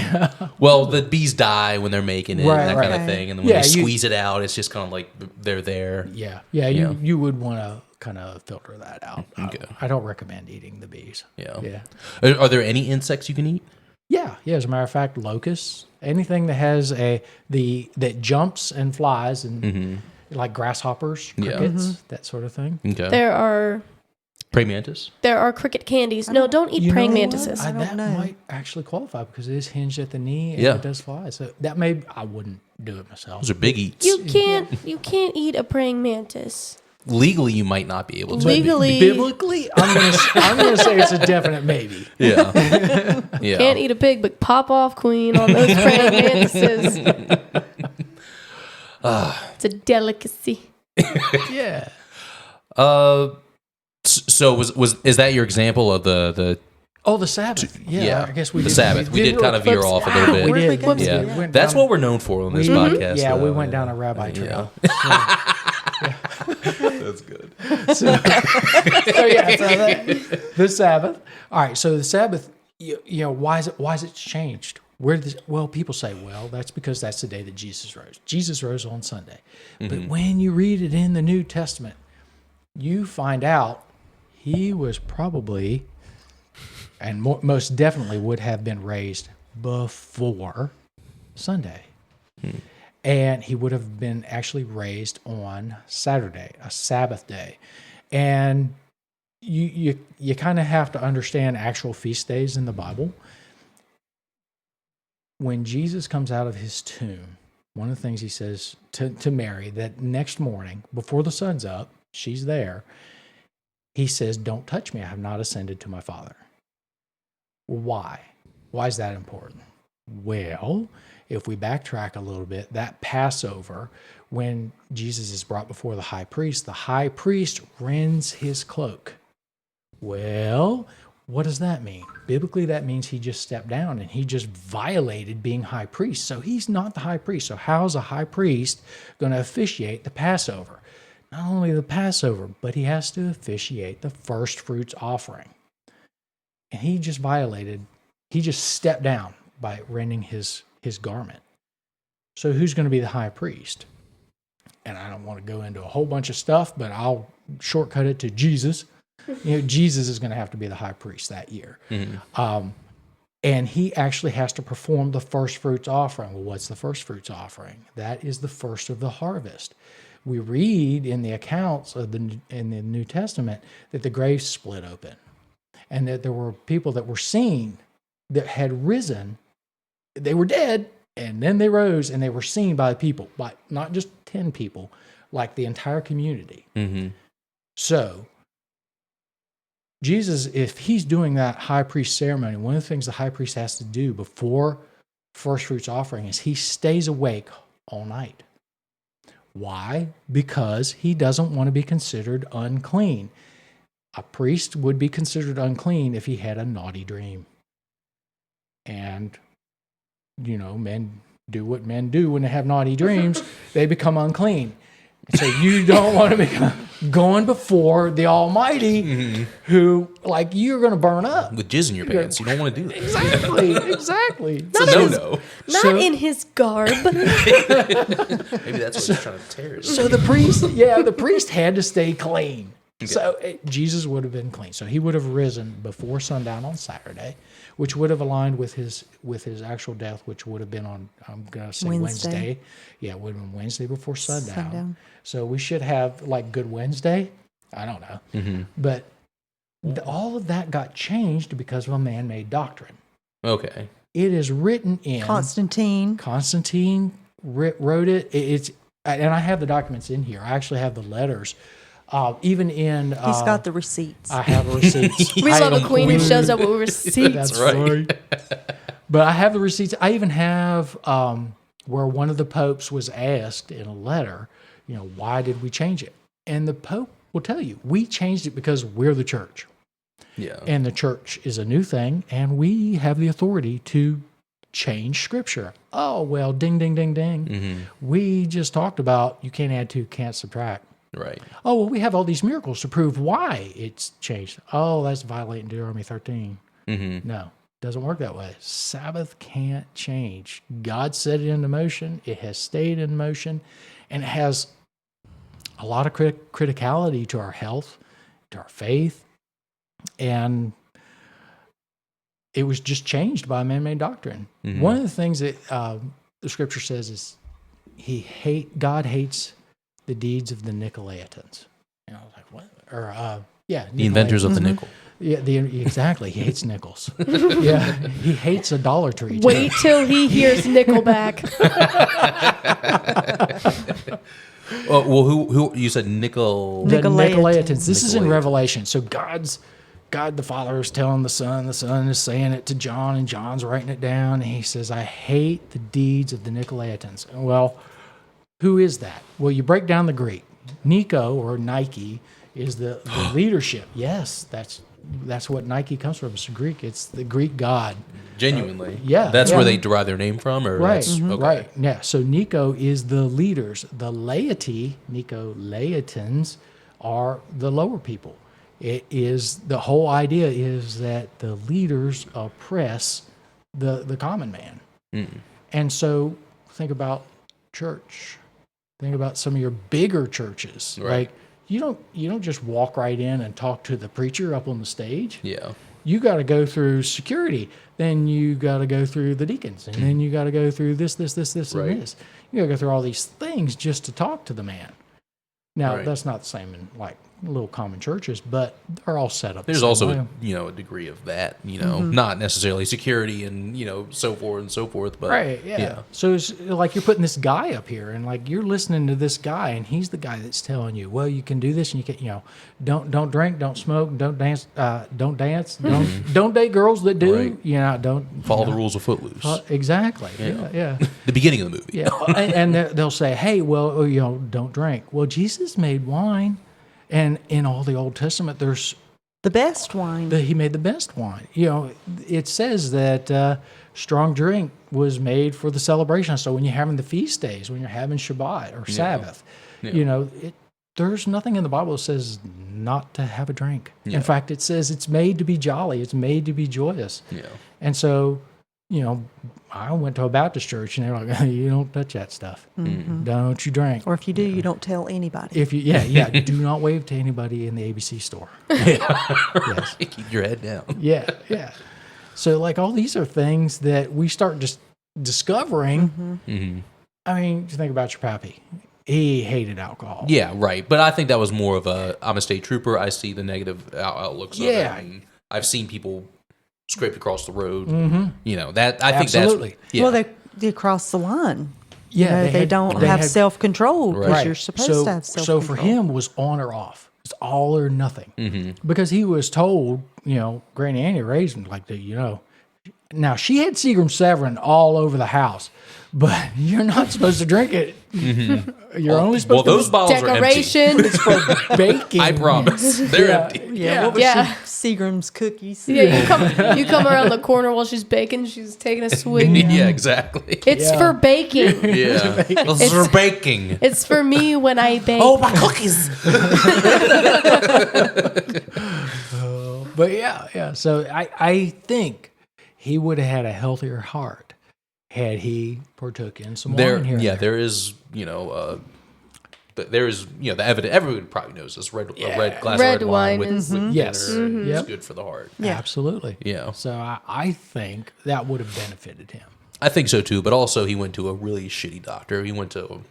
Well, the bees die when they're making it, Right, and that kind of right. thing. And then when Yeah, they you- squeeze it out, it's just kind of like they're there. Yeah. Yeah. You would want to kind of filter that out. Okay. I don't recommend eating the bees. Yeah. Yeah. Are there any insects you can eat? Yeah. As a matter of fact, locusts, anything that has that jumps and flies, and like grasshoppers, Yeah. crickets, that sort of thing. Okay. There are Praying mantis? cricket candies. No, don't eat You praying know mantises. I don't that know. might actually qualify because it is hinged at the knee and Yeah. it does fly. So I wouldn't do it myself. Those are big eats. You can't eat a praying mantis. Legally, you might not be able to. Legally, Biblically, I'm gonna say it's a definite maybe. Yeah. Yeah. can't eat a pig, but pop off, queen, on those praying mantises. It's a delicacy. Yeah. So is that your example of the Oh, the Sabbath. Yeah, I guess we the did. Sabbath? We did kind of veer off a little bit. We Where'd we did. go? We did. Yeah. Went That's down- what we're known for on this podcast. Yeah, we though. went down a rabbi trail. That's good. So the Sabbath. All right, so the Sabbath. You know, why is it changed? People say, well, that's because that's the day that Jesus rose. Jesus rose on Sunday. But when you read it in the New Testament, you find out he was probably, and most definitely would have been raised before Sunday. And he would have been actually raised on Saturday, a Sabbath day. And you kind of have to understand actual feast days in the Bible. When Jesus comes out of his tomb, one of the things he says to Mary that next morning, before the sun's up, she's there, he says, "Don't touch me. I have not ascended to my Father." Why? Why is that important? Well, if we backtrack a little bit, that Passover, when Jesus is brought before the high priest rends his cloak. Well, What does that mean? Biblically, that means he just stepped down and he just violated being high priest. So he's not the high priest. So how's a high priest going to officiate the Passover? Not only the Passover, but he has to officiate the first fruits offering. And he just stepped down by rending his garment. So who's going to be the high priest? And I don't want to go into a whole bunch of stuff, but I'll shortcut it to Jesus. Jesus is going to have to be the high priest that year. And he actually has to perform the first fruits offering. Well, what's the first fruits offering? That is the first of the harvest. We read in the accounts in the New Testament that the graves split open and that there were people that were seen that had risen. They were dead, and then they rose, and they were seen by the people, by not just 10 people, like the entire community. So Jesus, if he's doing that high priest ceremony, one of the things the high priest has to do before first fruits offering is he stays awake all night. Why? Because he doesn't want to be considered unclean. A priest would be considered unclean if he had a naughty dream. And, men do what men do when they have naughty dreams. They become unclean. So you don't want to be going before the Almighty, who, you're going to burn up. With jizz in your pants. You don't want to do that. Exactly. It's a no-no. Not in his garb. Maybe that's what he's trying to tear. So the priest had to stay clean. Okay. So Jesus would have been clean. So he would have risen before sundown on Saturday, which would have aligned with his actual death, which would have been on, I'm going to say Wednesday. Yeah, it would have been Wednesday before sundown. So we should have Good Wednesday. I don't know. But all of that got changed because of a man-made doctrine. Okay. It is written in... Constantine wrote it. And I have the documents in here. I actually have the letters. Even in... He's got the receipts. I have receipts. We love a queen who shows up with receipts. That's right. But I have the receipts. I even have where one of the popes was asked in a letter, why did we change it? And the pope will tell you, we changed it because we're the church. Yeah. And the church is a new thing, and we have the authority to change scripture. Oh, well, ding, ding, ding, ding. We just talked about you can't add to, can't subtract. Right. Oh, well, we have all these miracles to prove why it's changed. Oh, that's violating Deuteronomy 13. No, doesn't work that way. Sabbath can't change. God set it into motion. It has stayed in motion, and it has a lot of criticality to our health, to our faith, and it was just changed by man-made doctrine. One of the things that the scripture says is God hates the deeds of the Nicolaitans. I was like, what? Or the inventors of the nickel. Yeah, exactly. He hates nickels. Yeah, he hates idolatry. Wait till he hears Nickelback. Who you said The Nicolaitans. This is in Revelation. So God the Father is telling the Son is saying it to John, and John's writing it down, and he says, I hate the deeds of the Nicolaitans. Well, who is that? Well, you break down the Greek. Nico, or Nike, is the leadership. Yes, that's what Nike comes from. It's Greek. It's the Greek god. Genuinely. That's where they derive their name from? Or right. Okay. Right. Yeah. So Nico is the leaders. The laity, Nicolaitans, are the lower people. It is, the whole idea is that the leaders oppress the common man. And so think about church. Think about some of your bigger churches. Right. You don't just walk right in and talk to the preacher up on the stage. Yeah. You got to go through security. Then you got to go through the deacons. And then you got to go through this, and this. You got to go through all these things just to talk to the man. Now, that's not the same in little common churches, but they're all set up. There's also a degree of that, not necessarily security and so forth and so forth, but yeah. So it's like you're putting this guy up here, and you're listening to this guy, and he's the guy that's telling you, well, you can do this, and you can, don't drink, don't smoke, don't dance, don't date girls that do, don't follow the rules of Footloose. Exactly. Yeah. The beginning of the movie. Yeah, and they'll say, hey, well, don't drink. Well, Jesus made wine. And in all the Old Testament, there's The best wine. He made the best wine. You know, it says that strong drink was made for the celebration. So when you're having the feast days, when you're having Shabbat or Sabbath, you know, there's nothing in the Bible that says not to have a drink. In fact, it says it's made to be jolly. It's made to be joyous. Yeah. And so, you know, I went to a Baptist church and they're like, you don't touch that stuff. Mm-hmm. Don't you drink. Or if you do, you don't tell anybody. If you, do not wave to anybody in the ABC store. Yes. Keep your head down. Yeah. So, like, all these are things that we start just discovering. Mm-hmm. I mean, you think about your pappy. He hated alcohol. Yeah, right. But I think that was more of I'm a state trooper. I see the negative outlooks of it. And I've seen people scraped across the road. Mm-hmm. You know, that I Absolutely. think that's... Yeah. Well, they cross the line. Yeah. You know, they don't have self-control because right. you're supposed to have self-control. So for him, was on or off. It's all or nothing. Mm-hmm. Because he was told, you know, Granny Annie raised him like that, you know. Now, she had Seagram Severin all over the house, but you're not supposed to drink it. Mm-hmm. You're only supposed to... Well, those bottles decoration. are empty. It's for baking. I promise. They're empty. Yeah. What was Seagram's cookies? Yeah, you come around the corner while she's baking. She's taking a swig. Yeah, exactly. It's for baking. Yeah. It's for baking. It's for me when I bake. Oh, my cookies. But yeah. So I think he would have had a healthier heart had he partook in some wine here. Yeah, there is, you know, there is, you know, the evidence. Everyone probably knows this. A red glass of red wine with dinner is good for the heart. Yeah, absolutely. Yeah. So I think that would have benefited him. I think so too. But also, he went to a really shitty doctor. He went to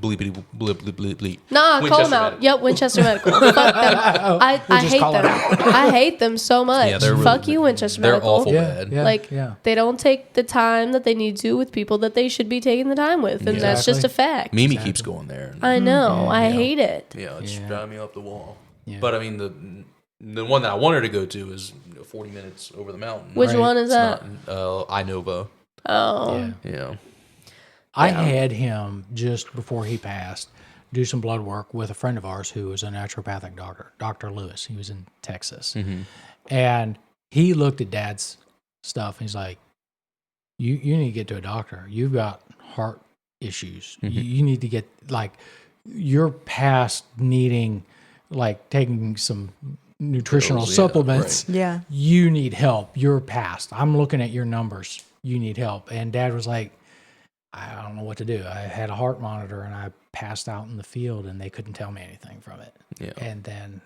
bleep. Nah, call them out. Yep, Winchester Medical. Fuck them. I hate them. I hate them so much. Yeah, really, fuck you, Winchester they're Medical. Awful bad. Yeah. They don't take the time that they need to with people that they should be taking the time with, and that's just a fact. Mimi keeps going there. I know. I hate it. Yeah, it's driving me up the wall. Yeah. But I mean, the one that I want her to go to is 40 minutes over the mountain. Which one is that? Inova. Oh. Yeah. I had him, just before he passed, do some blood work with a friend of ours who was a naturopathic doctor, Dr. Lewis. He was in Texas. Mm-hmm. And he looked at Dad's stuff, and he's like, you need to get to a doctor. You've got heart issues. Mm-hmm. You need to get, like, you're past needing, like, taking some nutritional supplements. Right. Yeah. You need help. You're past. I'm looking at your numbers. You need help. And Dad was like, I don't know what to do. I had a heart monitor and I passed out in the field and they couldn't tell me anything from it. Yeah. And then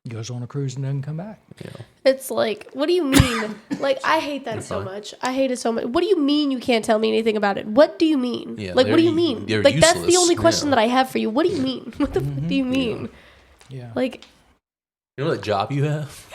goes on a cruise and doesn't come back. Yeah. It's like, what do you mean? Like, I hate that so much. I hate it so much. What do you mean you can't tell me anything about it? What do you mean? Yeah, like, what do you mean? Like, useless. That's the only question that I have for you. What do you mean? What the fuck do you mean? Yeah. Like, you know what job you have?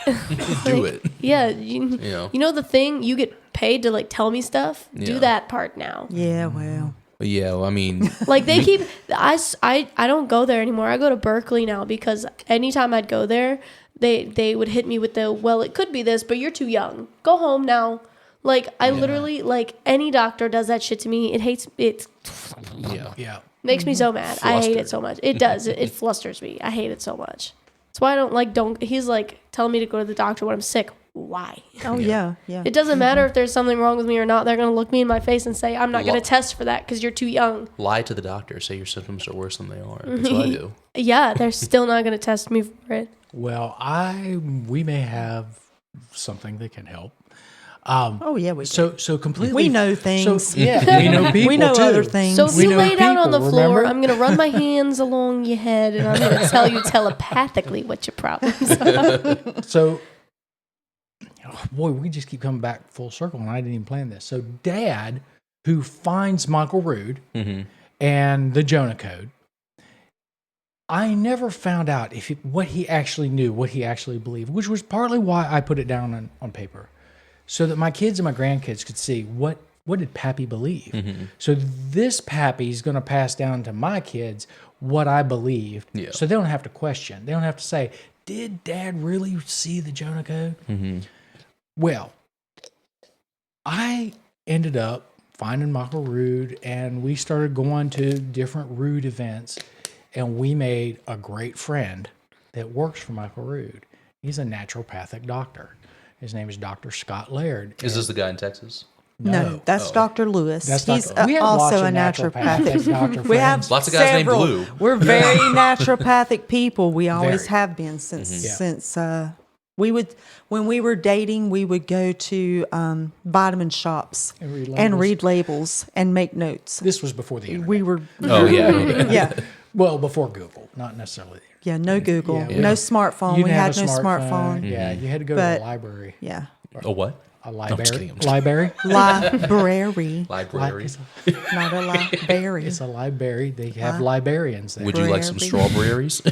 Do it. Yeah. You know the thing? You get paid to, like, tell me stuff? Yeah. Do that part now. Yeah, well. Yeah, well, I mean... Like, they keep... I don't go there anymore. I go to Berkeley now because anytime I'd go there, they would hit me with the, well, it could be this, but you're too young. Go home now. Like, I literally... Like, any doctor does that shit to me. It makes me so mad. Flustered. I hate it so much. It does. It flusters me. I hate it so much. That's why I don't he's like telling me to go to the doctor when I'm sick. Why? Oh, yeah. It doesn't matter if there's something wrong with me or not. They're going to look me in my face and say, I'm not going to test for that because you're too young. Lie to the doctor. Say your symptoms are worse than they are. That's what I do. Yeah, they're still not going to test me for it. Well, we may have something that can help. We do. So completely. We know things. So, yeah, we know people. We know too. other things. So if you lay down on the floor, remember? I'm going to run my hands along your head and I'm going to tell you telepathically what your problems are. So, boy, we just keep coming back full circle, and I didn't even plan this. So, Dad, who finds Michael Rood and the Jonah Code, I never found out what he actually knew, what he actually believed, which was partly why I put it down on paper, so that my kids and my grandkids could see what did Pappy believe. Mm-hmm. So this Pappy is going to pass down to my kids what I believed, so they don't have to question. They don't have to say, did Dad really see the Jonah Code? Mm-hmm. Well, I ended up finding Michael Rood, and we started going to different Rood events, and we made a great friend that works for Michael Rood. He's a naturopathic doctor. His name is Dr. Scott Laird. Is this the guy in Texas? No, that's Dr. Lewis. That's He's we have also lots a of naturopathic. doctor We have friends. Lots of guys named several. Blue. We're very naturopathic people. We always Very. have been since Yeah. we would when we were dating. We would go to vitamin shops And read labels. read labels and make notes. This was before the internet. We were Oh yeah. Okay. yeah. Well, before Google, not necessarily. Yeah, no Google, Yeah, no smartphone. You We didn't had have no a smartphone. Yeah, you had to go But- to a library. Yeah. A what? A I'm library. just kidding, I'm just Library. Library, Library. not a library. It's a library. They have librarians there. Would you like some Library. strawberries?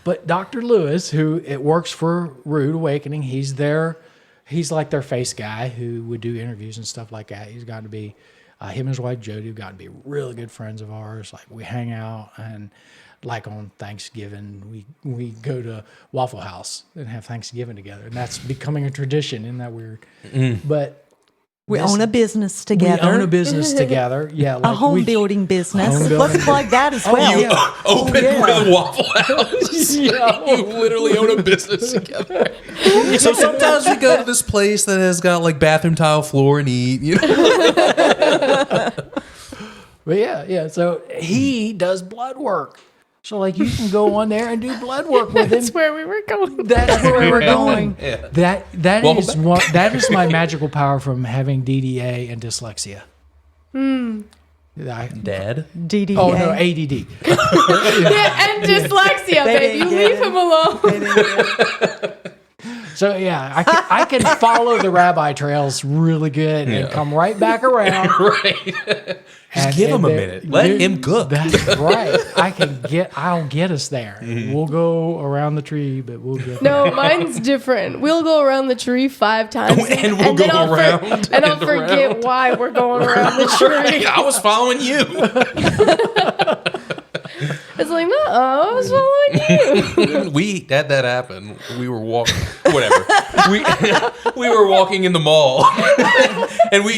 But Dr. Lewis, who it works for Rude Awakening, he's there. He's like their face guy who would do interviews and stuff like that. He's got to be, him and his wife Jody have got to be really good friends of ours. Like we hang out, and like on Thanksgiving, we go to Waffle House and have Thanksgiving together, and that's becoming a tradition. Isn't that weird? But We this- own a business we together. own a business together. Yeah, like a home building business. home building. Let's plug that as well. yeah. Open with Waffle House. Yeah. You literally own a business together. So sometimes we go to this place that has got like bathroom tile floor and eat. You know? But yeah. So he does blood work. So like you can go on there and do blood work with him. That's where we were going. That's where we were going. Yeah. That Well, is what that is my magical power from having DDA and dyslexia. Dad. DDA. Oh no, ADD. Yeah, and dyslexia, They baby. didn't get Leave it. him alone. They didn't get it. So yeah, I can follow the rabbi trails really good and come right back around. Right. Just give him a minute. Let him cook. That's right. I'll get us there. We'll go around the tree, but we'll get No, mine's different. We'll go around the tree 5 times, And we'll then go I'll around and I'll and forget around. why we're going around the tree. I was following you. It's like, no, I was following you. We had that happen. We were walking, whatever. We were walking in the mall, and we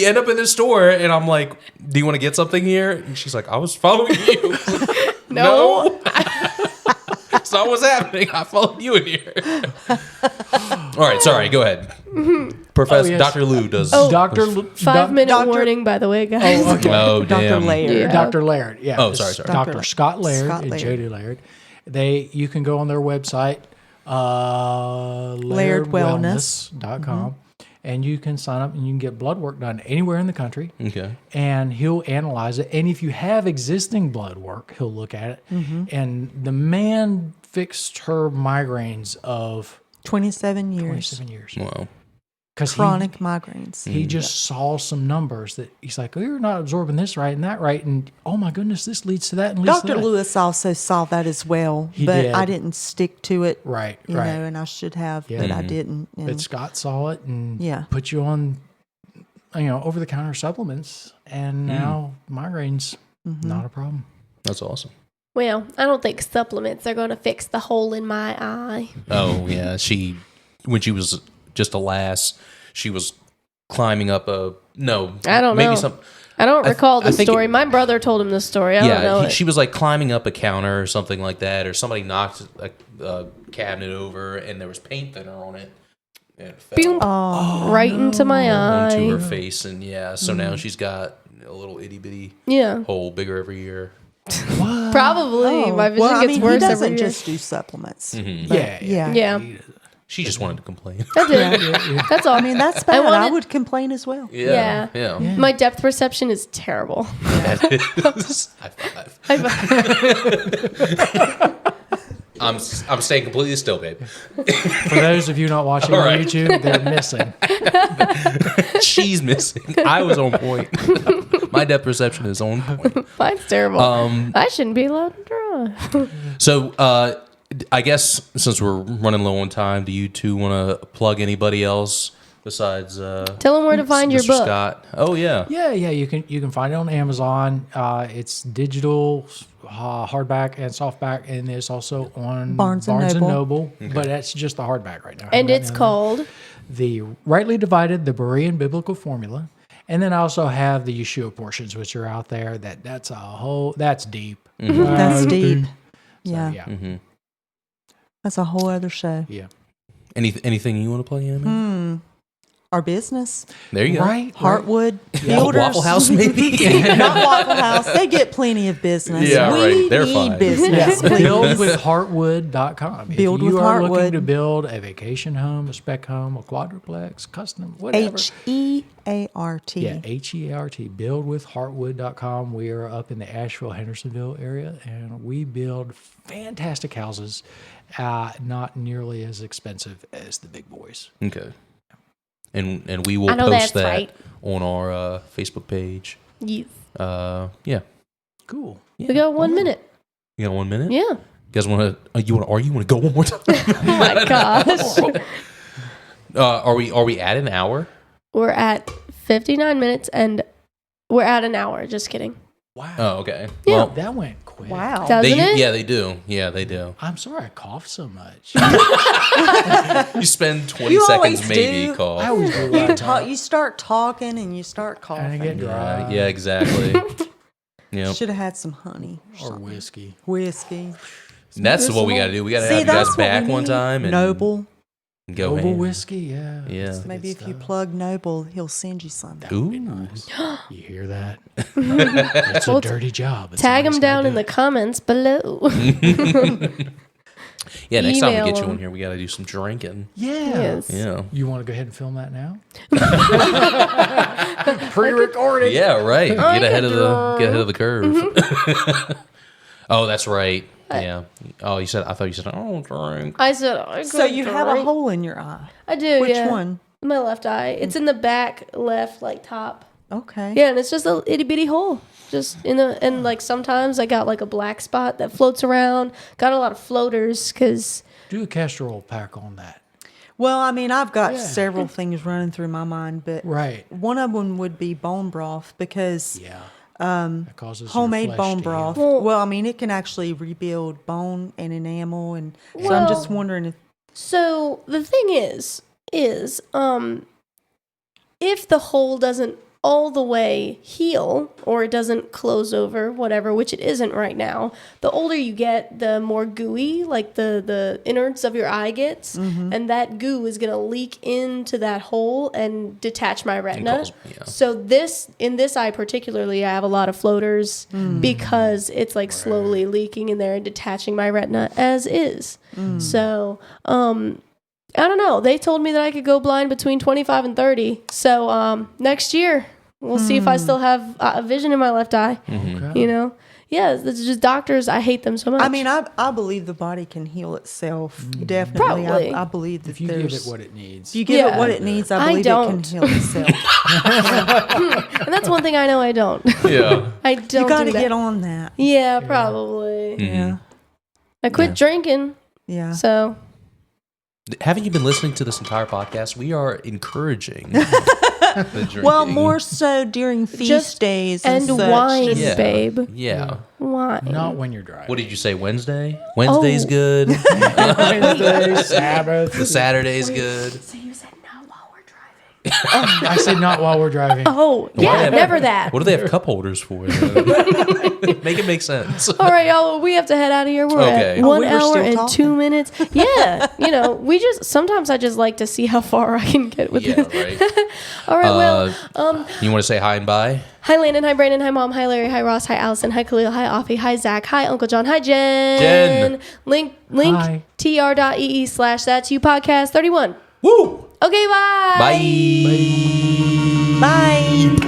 end up in the store, and I'm like, "Do you want to get something here?" And she's like, "I was following you." No. That's not what's happening. I followed you in here. All right, sorry. Go ahead. Professor yes. Dr. Lou does. Dr. 5-minute Doctor- warning, by the way, guys. Oh, okay. Oh, Dr. damn. Laird. Yeah. Dr. Laird. Yeah. Oh, it's sorry. Dr. Dr. Scott Laird Scott and Laird. Jody Laird. You can go on their website, lairdwellness.com, and you can sign up and you can get blood work done anywhere in the country. Okay. And he'll analyze it. And if you have existing blood work, he'll look at it. And the man fixed her migraines of 27 years. 27 years. Wow. Because Chronic migraines. he just saw some numbers that he's like, oh, you're not absorbing this right and that right. And oh my goodness, this leads to that and leads to Dr. that. Lewis also saw that as well, He but did. I didn't stick to it. Right, You right. know, and I should have, Yeah. but I didn't. But And Scott saw it and Yeah. put you on, over the counter supplements, and now migraines not a problem. That's awesome. Well, I don't think supplements are going to fix the hole in my eye. Oh, yeah. When she was just a lass, she was climbing up I don't know. maybe some. I don't recall I the think story. My brother told him the story. I don't know it. She was like climbing up a counter or something like that, or somebody knocked a cabinet over and there was paint thinner on it. And it fell Boom. Right into my onto eye. her face, and so now she's got a little itty bitty Yeah. hole bigger every year. Probably. My vision gets he worse doesn't every year. just do supplements. Mm-hmm. But, Yeah. Yeah. She just wanted to complain. I did. That's all. I mean, that's bad. I wanted- would complain as well. Yeah. Yeah. My depth perception is terrible. That is. High five. I'm staying completely still, babe. For those of you not watching All on right. YouTube, they're missing. She's missing. I was on point. My depth perception is on point. Mine's terrible. I shouldn't be allowed to drive. So, I guess since we're running low on time, do you two want to plug anybody else besides Tell them where to find your Mr. book. Scott? Oh yeah. Yeah, you can find it on Amazon. It's digital, hardback and softback, and it's also on Barnes and Noble. But that's just the hardback right now. And it's called The Rightly Divided, the Berean Biblical Formula. And then I also have the Yeshua portions, which are out there. That's deep. That's deep. So, Yeah. yeah. That's a whole other show. Yeah. Anything you want to plug in? Our business, There you go. Right. Heartwood Yeah. Builders. Waffle House, maybe. Not Waffle House. They get plenty of business. Yeah, we right. They're need fine. business. please. Buildwithheartwood.com. Build if with you are looking Heartwood. to build a vacation home, a spec home, a quadruplex, custom, whatever. HEART. Yeah, HEART, buildwithheartwood.com. We are up in the Asheville, Hendersonville area, and we build fantastic houses, not nearly as expensive as the big boys. Okay. And we will I know post that's that right. on our Facebook page. Yes. Yeah. Cool. We got 1 minute. You got 1 minute? Yeah. You guys want to? You want to argue? Want to go one more time? Oh my gosh. Are we at an hour? We're at 59 minutes and we're at an hour. Just kidding. Wow. Oh, okay. Yeah. Well, That went quick. Wow. Doesn't it? yeah, they do. Yeah, they do. I'm sorry I coughed so much. You spend 20 You seconds always maybe do. call. I always do a lot of time. You start talking and you start And I coughing. get dry. Yeah, exactly. Yeah. Should have had some honey Or whiskey. whiskey. That's what we got to do. We got to have you guys back one time and Noble. go Noble ham. whiskey, yeah. Yeah. That's the Maybe good if you stuff. plug Noble, he'll send you some. That would be Ooh. nice. You hear that? It's a dirty job. but Tag them somebody's down gotta in do the it. comments below. Yeah, next time we Email get you them. on here, we got to do some drinking. Yeah. Yes. Yeah. You want to go ahead and film that now? Pre-recorded. Yeah, right. I Get ahead of could the curve. Oh, that's right. Yeah. Oh, I thought you said, oh, drink. I said, I So you could have a drink. hole in your eye. I do. Which yeah. one? My left eye. It's in the back left, like top. Okay. Yeah, and it's just a itty bitty hole. Just in the, and like sometimes I got like a black spot that floats around. Got a lot of floaters because Do a castor oil pack on that. Well, I mean, I've got Yeah. several things running through my mind, but Right. one of them would be bone broth because Yeah. That causes your homemade flesh bone to broth. heal. Well, I mean, it can actually rebuild bone and enamel, and so I'm just wondering if so the thing is if the hole doesn't all the way heal or it doesn't close over, whatever, which it isn't right now, the older you get, the more gooey, like the innards of your eye gets, and that goo is going to leak into that hole and detach my retina. Yeah. So in this eye particularly, I have a lot of floaters because it's like slowly leaking in there and detaching my retina as is. So, I don't know. They told me that I could go blind between 25 and 30. So next year, we'll see if I still have a vision in my left eye. Okay. You know? Yeah, it's just doctors. I hate them so much. I mean, I believe the body can heal itself. Definitely, Probably. I believe that If you give there's. it what it needs. if you give Yeah. it what it needs, I I believe don't. it can heal itself. and that's one thing I know I don't. Yeah. I don't You got to do that. get on that. Yeah, probably. Yeah, I quit drinking, yeah. so Haven't you been listening to this entire podcast? We are encouraging the drinking. Well, more so during feast Just- days and such. wine, Yeah. babe. Yeah. Wine. Not when you're driving. What did you say? Wednesday? Wednesday's Oh. good. Wednesday, Sabbath. The Saturday's good. So you said no while we're driving. I said not while we're driving. Oh, yeah, never that. What do they have cup holders for? Make it make sense. All right, y'all. We have to head out of here. We're Okay. at Oh, 1 we were hour still and talking. 2 minutes. Yeah, sometimes I just like to see how far I can get with Yeah, this. right. All right, well, You want to say hi and bye? hi Landon, hi Brandon, hi Mom, hi Larry, hi Ross, hi Allison, hi Khalil, hi Offie, hi Zach, hi Uncle John, hi Jen. Jen. Link Hi. tr.ee/that's you podcast 31. Woo! Okay, bye. Bye. Bye.